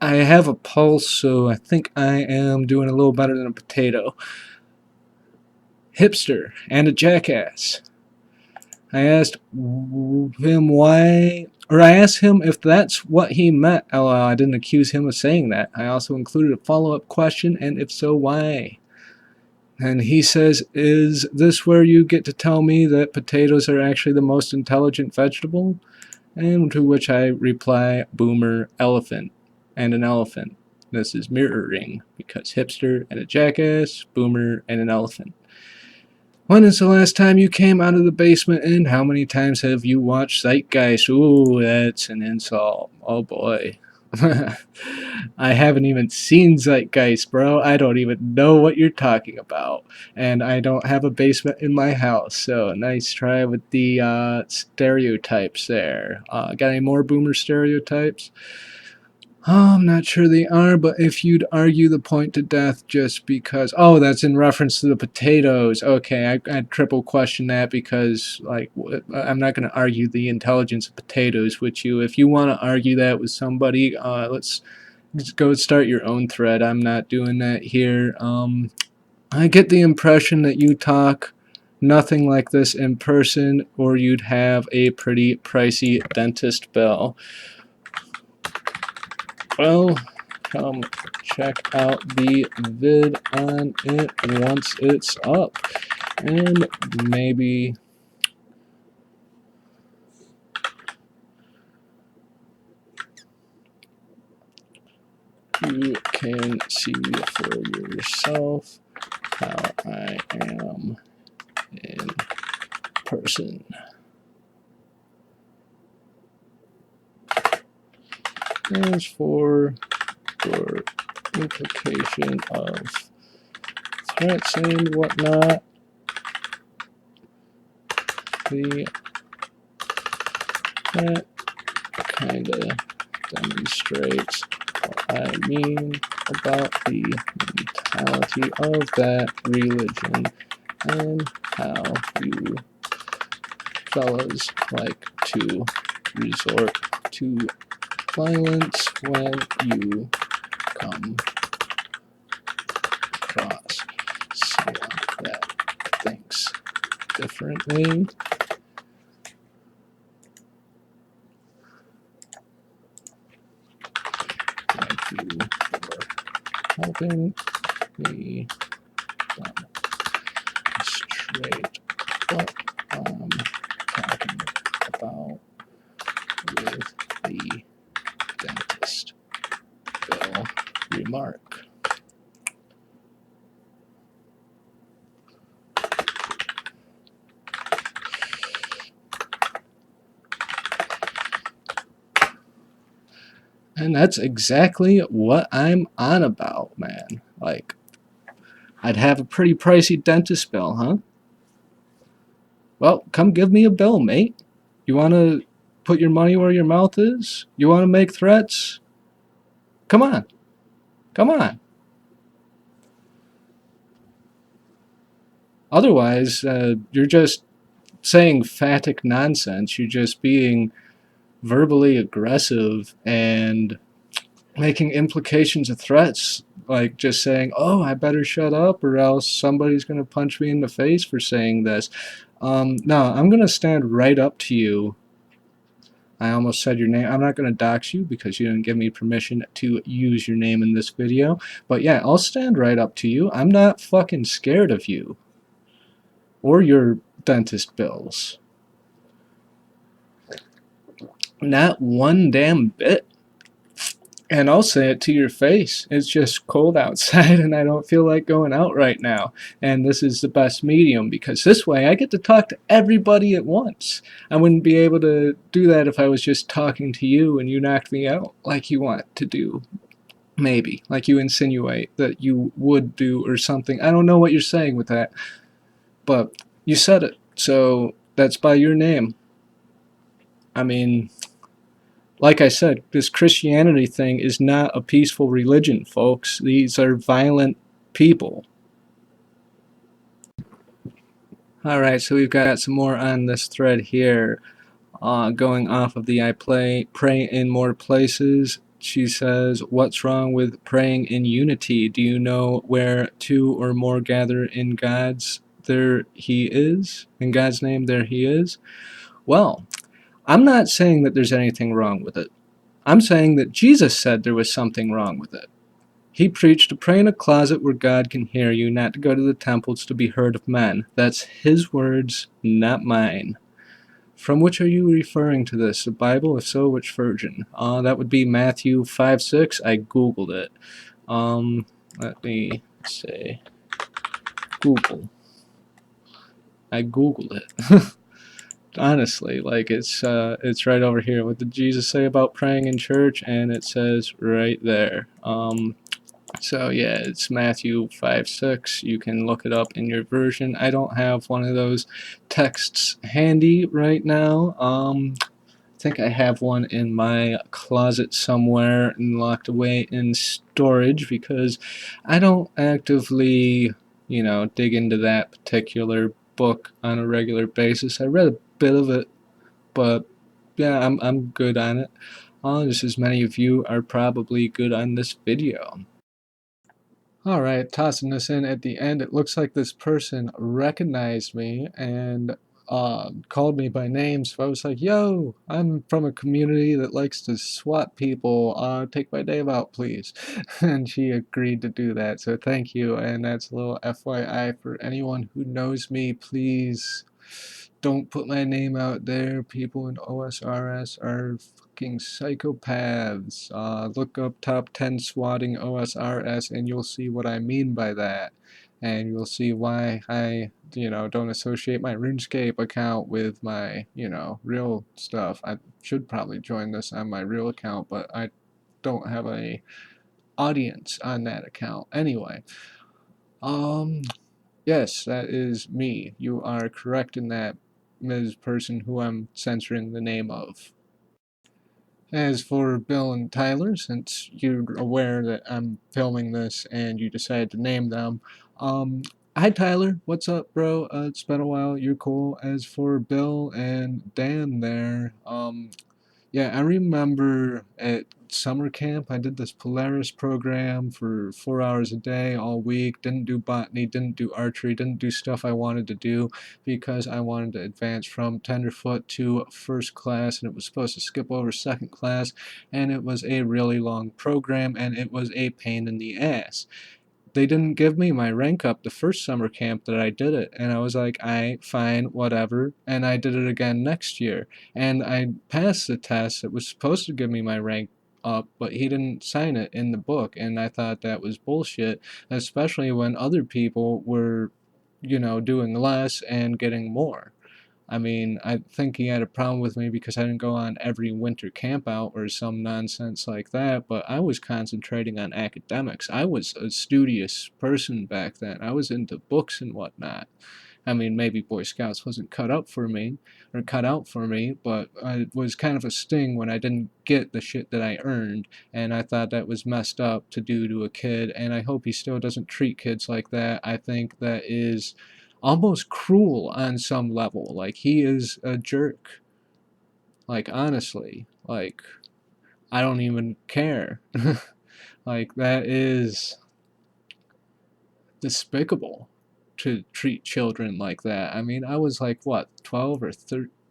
I have a pulse, so I think I am doing a little better than a potato. Hipster and a jackass. I asked him why, or I asked him if that's what he meant. Oh, I didn't accuse him of saying that. I also included a follow-up question, and if so, why? And he says, is this where you get to tell me that potatoes are actually the most intelligent vegetable? And to which I reply, boomer, elephant, and an elephant. This is mirroring, because hipster and a jackass, boomer, and an elephant. When is the last time you came out of the basement, and how many times have you watched Zeitgeist? Ooh, that's an insult. Oh boy. I haven't even seen Zeitgeist, bro. I don't even know what you're talking about. And I don't have a basement in my house, so nice try with the stereotypes there. Got any more boomer stereotypes? I'm not sure they are, but if you'd argue the point to death just because... Oh, that's in reference to the potatoes. Okay, I'd triple question that because, like, I'm not going to argue the intelligence of potatoes with you. If you want to argue that with somebody, let's go start your own thread. I'm not doing that here. I get the impression that you talk nothing like this in person, or you'd have a pretty pricey dentist bill. Well, come check out the vid on it once it's up, and maybe you can see for yourself how I am in person. As for your implication of threats and whatnot, that kind of demonstrates what I mean about the mentality of that religion and how you fellas like to resort to violence when you come across someone that thinks differently. Thank you for helping me demonstrate what I'm talking about with the dentist bill remark. And that's exactly what I'm on about, man. Like, I'd have a pretty pricey dentist bill, huh? Well, come give me a bill, mate. You want to put your money where your mouth is? You want to make threats? Come on. Come on. Otherwise, you're just saying phatic nonsense. You're just being verbally aggressive and making implications of threats, like just saying, "Oh, I better shut up, or else somebody's going to punch me in the face for saying this." No, I'm going to stand right up to you. I almost said your name. I'm not going to dox you because you didn't give me permission to use your name in this video. But yeah, I'll stand right up to you. I'm not fucking scared of you or your dentist bills. Not one damn bit. And I'll say it to your face. It's just cold outside and I don't feel like going out right now. And this is the best medium because this way I get to talk to everybody at once. I wouldn't be able to do that if I was just talking to you and you knocked me out like you want to do. Maybe. Like you insinuate that you would do or something. I don't know what you're saying with that. But you said it. So that's by your name. I mean, like I said, this Christianity thing is not a peaceful religion, folks. These are violent people. Alright, so we've got some more on this thread here. Going off of the pray in more places. She says, what's wrong with praying in unity? Do you know where two or more gather in God's, there he is? In God's name, there he is? Well, I'm not saying that there's anything wrong with it. I'm saying that Jesus said there was something wrong with it. He preached to pray in a closet where God can hear you, not to go to the temples to be heard of men. That's his words, not mine. From which are you referring to this? The Bible? If so, which version? That would be Matthew 5:6. I googled it. Let me say Google. I googled it. Honestly, like it's right over here. What did Jesus say about praying in church? And it says right there. So yeah, it's Matthew 5:6. You can look it up in your version. I don't have one of those texts handy right now. I think I have one in my closet somewhere and locked away in storage because I don't actively, dig into that particular book on a regular basis. I read a bit of it, but yeah, I'm good on it. Just as many of you are probably good on this video. Alright, tossing this in at the end, it looks like this person recognized me and called me by name, so I was like, yo, I'm from a community that likes to swat people, take my name out, please. And she agreed to do that, so thank you, and that's a little FYI for anyone who knows me, please don't put my name out there. People in OSRS are fucking psychopaths. Look up top 10 swatting OSRS and you'll see what I mean by that. And you'll see why I, don't associate my RuneScape account with my, real stuff. I should probably join this on my real account, but I don't have a audience on that account. Anyway, yes, that is me. You are correct in that, Ms. Person who I'm censoring the name of. As for Bill and Tyler, since you're aware that I'm filming this and you decided to name them, hi Tyler, what's up, bro? It's been a while. You're cool. As for Bill and Dan there, yeah, I remember at summer camp, I did this Polaris program for 4 hours a day all week. Didn't do botany, didn't do archery, didn't do stuff I wanted to do because I wanted to advance from tenderfoot to first class, and it was supposed to skip over second class, and it was a really long program, and it was a pain in the ass. They didn't give me my rank up the first summer camp that I did it, and I was like, fine, whatever, and I did it again next year, and I passed the test. It was supposed to give me my rank up, but he didn't sign it in the book, and I thought that was bullshit, especially when other people were, doing less and getting more. I mean, I think he had a problem with me because I didn't go on every winter camp out or some nonsense like that, but I was concentrating on academics. I was a studious person back then. I was into books and whatnot. I mean, maybe Boy Scouts wasn't cut up for me or cut out for me, but it was kind of a sting when I didn't get the shit that I earned, and I thought that was messed up to do to a kid, and I hope he still doesn't treat kids like that. I think that is almost cruel on some level. Like, he is a jerk. Like, honestly, like, I don't even care. Like, that is despicable to treat children like that. I mean, I was like, what, 12 or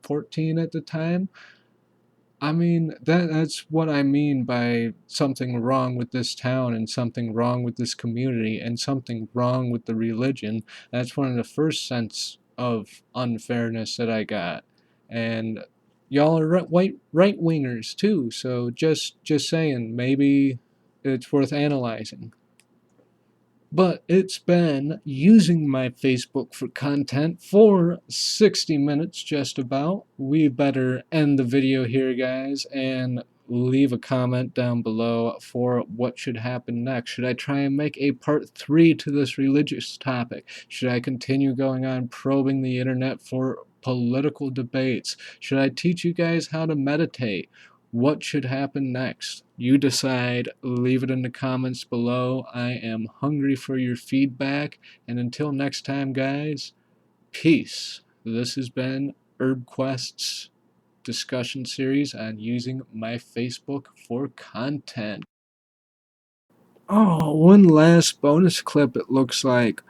14 at the time? I mean, that's what I mean by something wrong with this town and something wrong with this community and something wrong with the religion. That's one of the first sense of unfairness that I got. And y'all are right wingers too, so just saying, maybe it's worth analyzing. But it's been using my Facebook for content for 60 minutes just about. We better end the video here, guys, and leave a comment down below for what should happen next. Should I try and make a part 3 to this religious topic? Should I continue going on probing the internet for political debates? Should I teach you guys how to meditate? What should happen next? You decide. Leave it in the comments below. I am hungry for your feedback. And until next time, guys, peace. This has been Herb Quest's discussion series on using my Facebook for content. Oh, one last bonus clip, it looks like.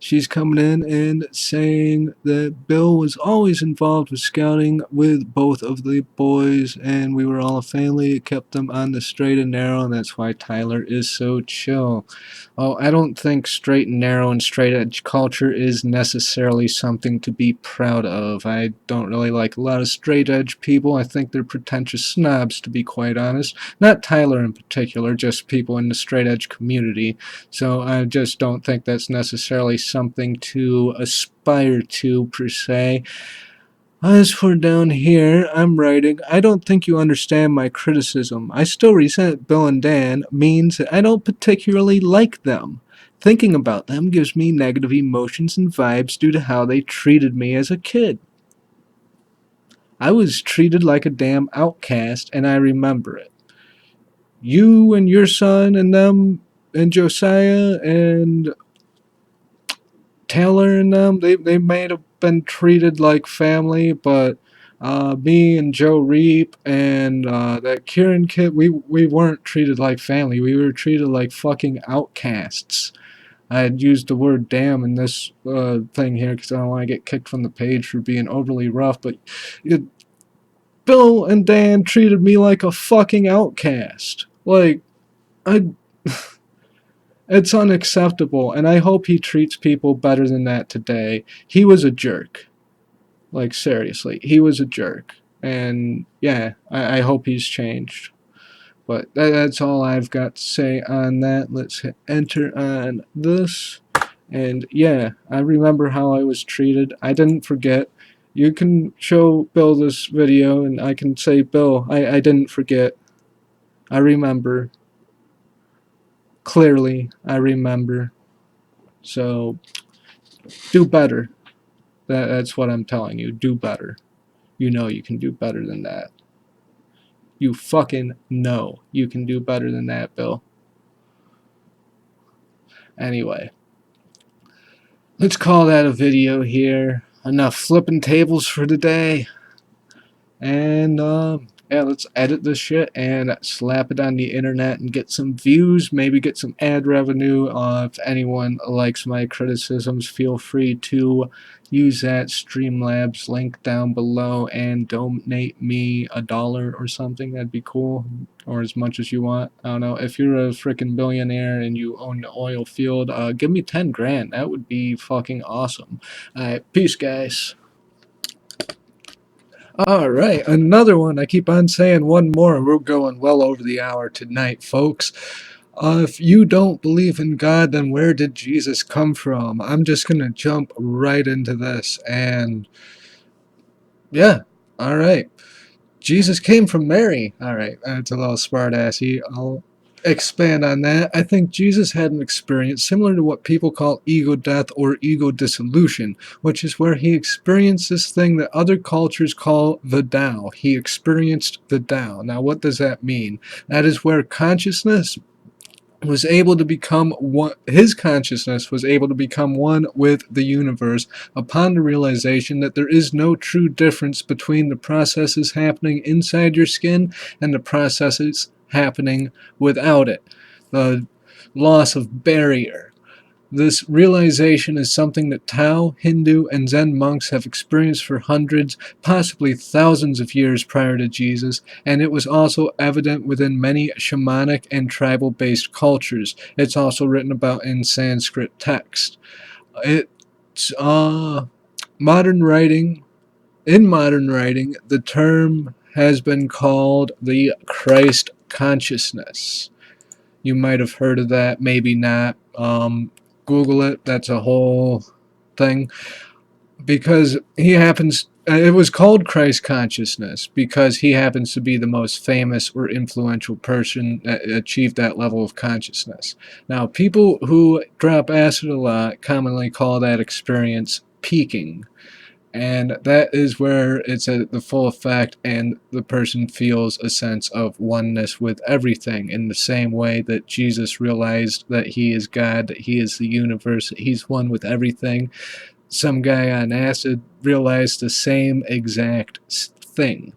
She's coming in and saying that Bill was always involved with scouting with both of the boys, and we were all a family. It kept them on the straight and narrow, and that's why Tyler is so chill. Oh, I don't think straight and narrow and straight edge culture is necessarily something to be proud of. I don't really like a lot of straight edge people. I think they're pretentious snobs, to be quite honest. Not Tyler in particular, just people in the straight edge community. So I just don't think that's necessarily something to aspire to, per se. As for down here, I'm writing, I don't think you understand my criticism. I still resent Bill and Dan means that I don't particularly like them. Thinking about them gives me negative emotions and vibes due to how they treated me as a kid. I was treated like a damn outcast, and I remember it. You and your son and them and Josiah and Taylor and them, they may have been treated like family, but me and Joe Reap and that Kieran kid, we weren't treated like family. We were treated like fucking outcasts. I had used the word damn in this thing here because I don't want to get kicked from the page for being overly rough, but Bill and Dan treated me like a fucking outcast. Like, I... It's unacceptable, and I hope he treats people better than that today. He was a jerk. Like, seriously, he was a jerk. And, yeah, I hope he's changed. But that's all I've got to say on that. Let's hit enter on this. And, yeah, I remember how I was treated. I didn't forget. You can show Bill this video, and I can say, Bill, I didn't forget. I remember. Clearly, I remember. So, do better. That's what I'm telling you. Do better. You know you can do better than that. You fucking know you can do better than that, Bill. Anyway, let's call that a video here. Enough flipping tables for today. And, yeah, let's edit this shit and slap it on the internet and get some views, maybe get some ad revenue. If anyone likes my criticisms, feel free to use that Streamlabs link down below and donate me $1 or something. That'd be cool. Or as much as you want. I don't know. If you're a freaking billionaire and you own the oil field, give me 10 grand. That would be fucking awesome. Alright, peace, guys. Alright, another one. I keep on saying one more. We're going well over the hour tonight, folks. If you don't believe in God, then where did Jesus come from? I'm just going to jump right into this. And Yeah, alright. Jesus came from Mary. Alright, that's a little smart-assy. I'll expand on that. I think Jesus had an experience similar to what people call ego death or ego dissolution, which is where he experienced this thing that other cultures call the Tao. He experienced the Tao. Now, what does that mean? That is where consciousness was able to become one, his consciousness was able to become one with the universe upon the realization that there is no true difference between the processes happening inside your skin and the processes happening without it. The loss of barrier. This realization is something that Tao, Hindu, and Zen monks have experienced for hundreds, possibly thousands of years prior to Jesus, and it was also evident within many shamanic and tribal-based cultures. It's also written about in Sanskrit text. It's modern writing. In modern writing, the term has been called the Christ consciousness. You might have heard of that, maybe not. Google it. That's a whole thing. Because he happens, it was called Christ consciousness because he happens to be the most famous or influential person that achieved that level of consciousness. Now, people who drop acid a lot commonly call that experience peaking. And that is where it's at the full effect and the person feels a sense of oneness with everything in the same way that Jesus realized that he is God, that he is the universe, that he's one with everything. Some guy on acid realized the same exact thing.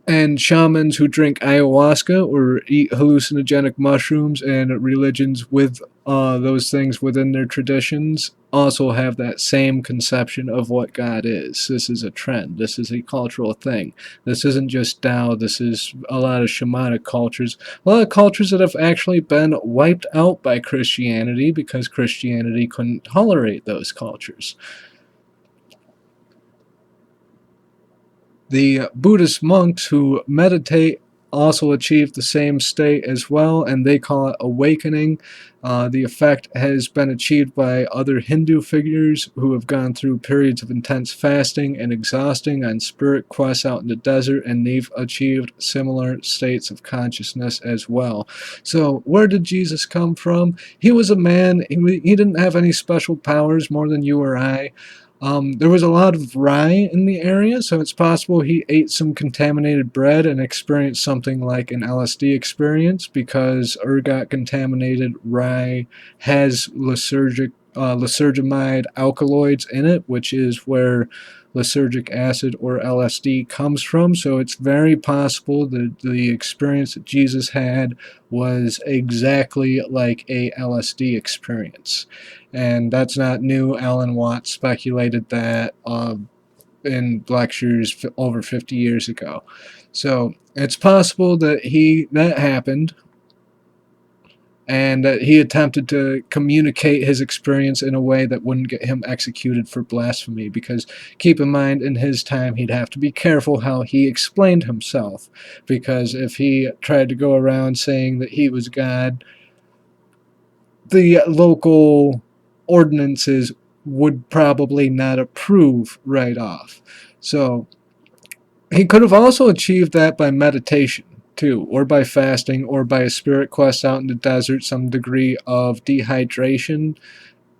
And shamans who drink ayahuasca or eat hallucinogenic mushrooms and religions with those things within their traditions also have that same conception of what God is. This is a trend. This is a cultural thing. This isn't just Tao. This is a lot of shamanic cultures. A lot of cultures that have actually been wiped out by Christianity because Christianity couldn't tolerate those cultures. The Buddhist monks who meditate also achieve the same state as well, and they call it awakening. The effect has been achieved by other Hindu figures who have gone through periods of intense fasting and exhausting on spirit quests out in the desert, and they've achieved similar states of consciousness as well. So where did Jesus come from? He was a man. He didn't have any special powers more than you or I. There was a lot of rye in the area, so it's possible he ate some contaminated bread and experienced something like an LSD experience because ergot contaminated rye has lysergamide alkaloids in it, which is where lysergic acid or LSD comes from. So it's very possible that the experience that Jesus had was exactly like a LSD experience. And that's not new. Alan Watts speculated that in lectures over 50 years ago. So it's possible that that happened and that he attempted to communicate his experience in a way that wouldn't get him executed for blasphemy, because keep in mind, in his time, he'd have to be careful how he explained himself, because if he tried to go around saying that he was God, the local ordinances would probably not approve right off. So he could have also achieved that by meditation too, or by fasting, or by a spirit quest out in the desert, some degree of dehydration,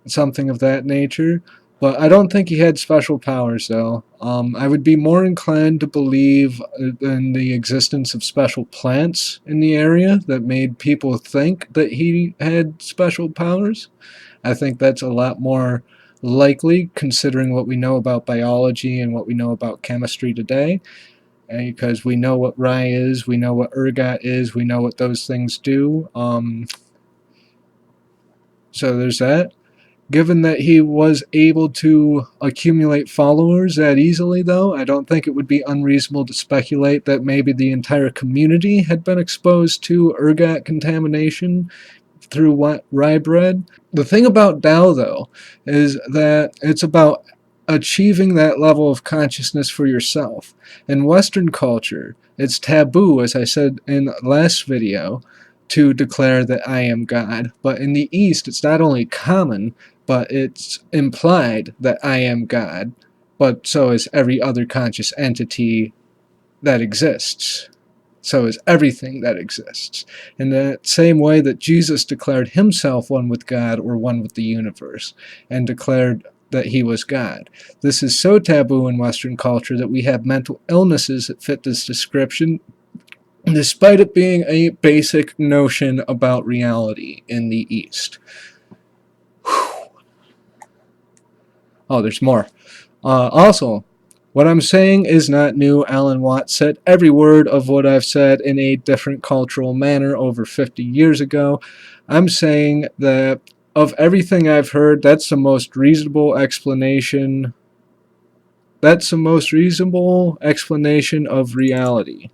something of that nature. But I don't think he had special powers, though. I would be more inclined to believe in the existence of special plants in the area that made people think that he had special powers. I think that's a lot more likely, considering what we know about biology and what we know about chemistry today. Because we know what rye is, we know what ergot is, we know what those things do. So there's that. Given that he was able to accumulate followers that easily, though, I don't think it would be unreasonable to speculate that maybe the entire community had been exposed to ergot contamination through rye bread. The thing about Tao, though, is that it's about achieving that level of consciousness for yourself. In Western culture, it's taboo, as I said in the last video, to declare that I am God. But in the East, it's not only common, but it's implied that I am God but so is every other conscious entity that exists. So is everything that exists. In the same way that Jesus declared himself one with God or one with the universe, and declared that he was God. This is so taboo in Western culture that we have mental illnesses that fit this description, despite it being a basic notion about reality in the East. Oh, there's more. Also, what I'm saying is not new. Alan Watts said every word of what I've said in a different cultural manner over 50 years ago. I'm saying that of everything I've heard, that's the most reasonable explanation. That's the most reasonable explanation of reality.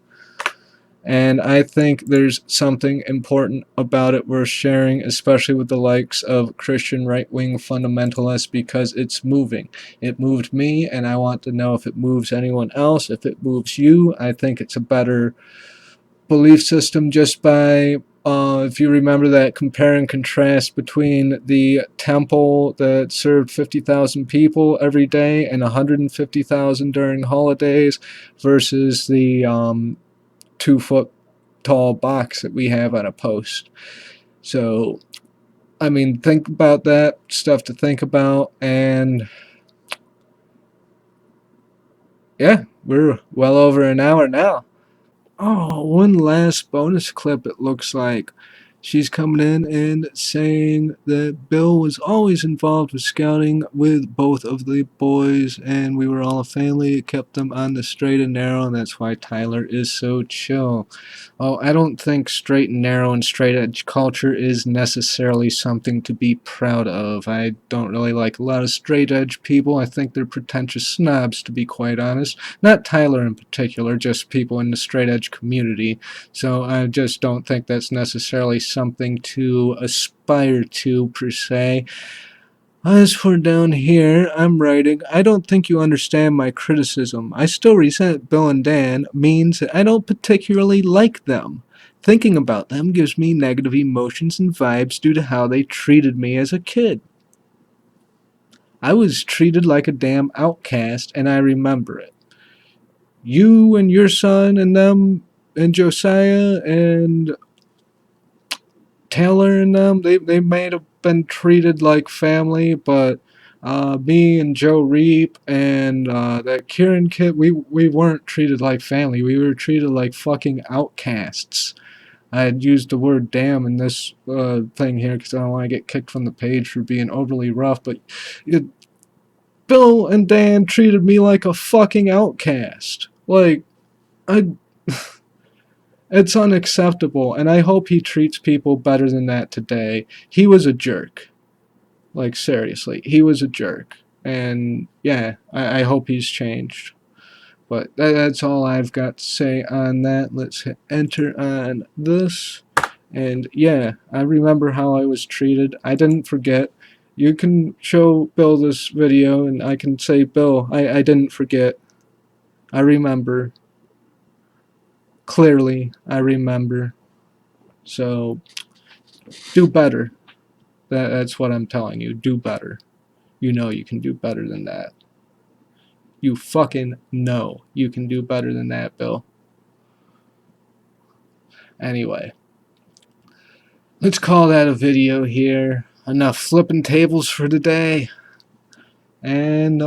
And I think there's something important about it worth sharing, especially with the likes of Christian right-wing fundamentalists, because it's moving. It moved me, and I want to know if it moves anyone else. If it moves you, I think it's a better belief system just by, if you remember that compare and contrast between the temple that served 50,000 people every day and 150,000 during holidays versus the 2-foot tall box that we have on a post. So, I mean, think about that, stuff to think about, and yeah, we're well over an hour now. Oh, one last bonus clip, it looks like. She's coming in and saying that Bill was always involved with scouting with both of the boys, and we were all a family. It kept them on the straight and narrow, and that's why Tyler is so chill. Oh, I don't think straight and narrow and straight edge culture is necessarily something to be proud of. I don't really like a lot of straight edge people. I think they're pretentious snobs, to be quite honest. Not Tyler in particular, just people in the straight edge community. So I just don't think that's necessarily something to aspire to, per se. As for down here, I'm writing, I don't think you understand my criticism. I still resent Bill and Dan means that I don't particularly like them. Thinking about them gives me negative emotions and vibes due to how they treated me as a kid. I was treated like a damn outcast, and I remember it. You and your son and them and Josiah and Taylor and them, they may have been treated like family, but me and Joe Reap and that Kieran kid, we weren't treated like family. We were treated like fucking outcasts. I had used the word damn in this thing here because I don't want to get kicked from the page for being overly rough, but Bill and Dan treated me like a fucking outcast. Like, I... It's unacceptable, and I hope he treats people better than that today. He was a jerk. Like, seriously, he was a jerk. And, yeah, I hope he's changed. But that's all I've got to say on that. Let's hit enter on this. And, yeah, I remember how I was treated. I didn't forget. You can show Bill this video, and I can say, Bill, I didn't forget. I remember. Clearly, I remember. So, do better. That's what I'm telling you. Do better. You know you can do better than that. You fucking know you can do better than that, Bill. Anyway, let's call that a video here. Enough flipping tables for today. And,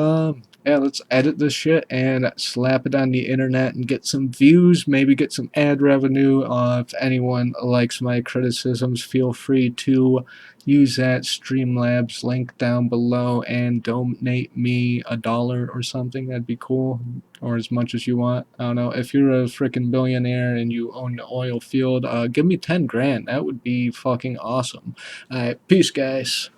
yeah, let's edit this shit and slap it on the internet and get some views, maybe get some ad revenue. If anyone likes my criticisms, feel free to use that Streamlabs link down below and donate me $1 or something. That'd be cool. Or as much as you want. I don't know. If you're a freaking billionaire and you own the oil field, give me 10 grand. That would be fucking awesome. Alright, peace, guys.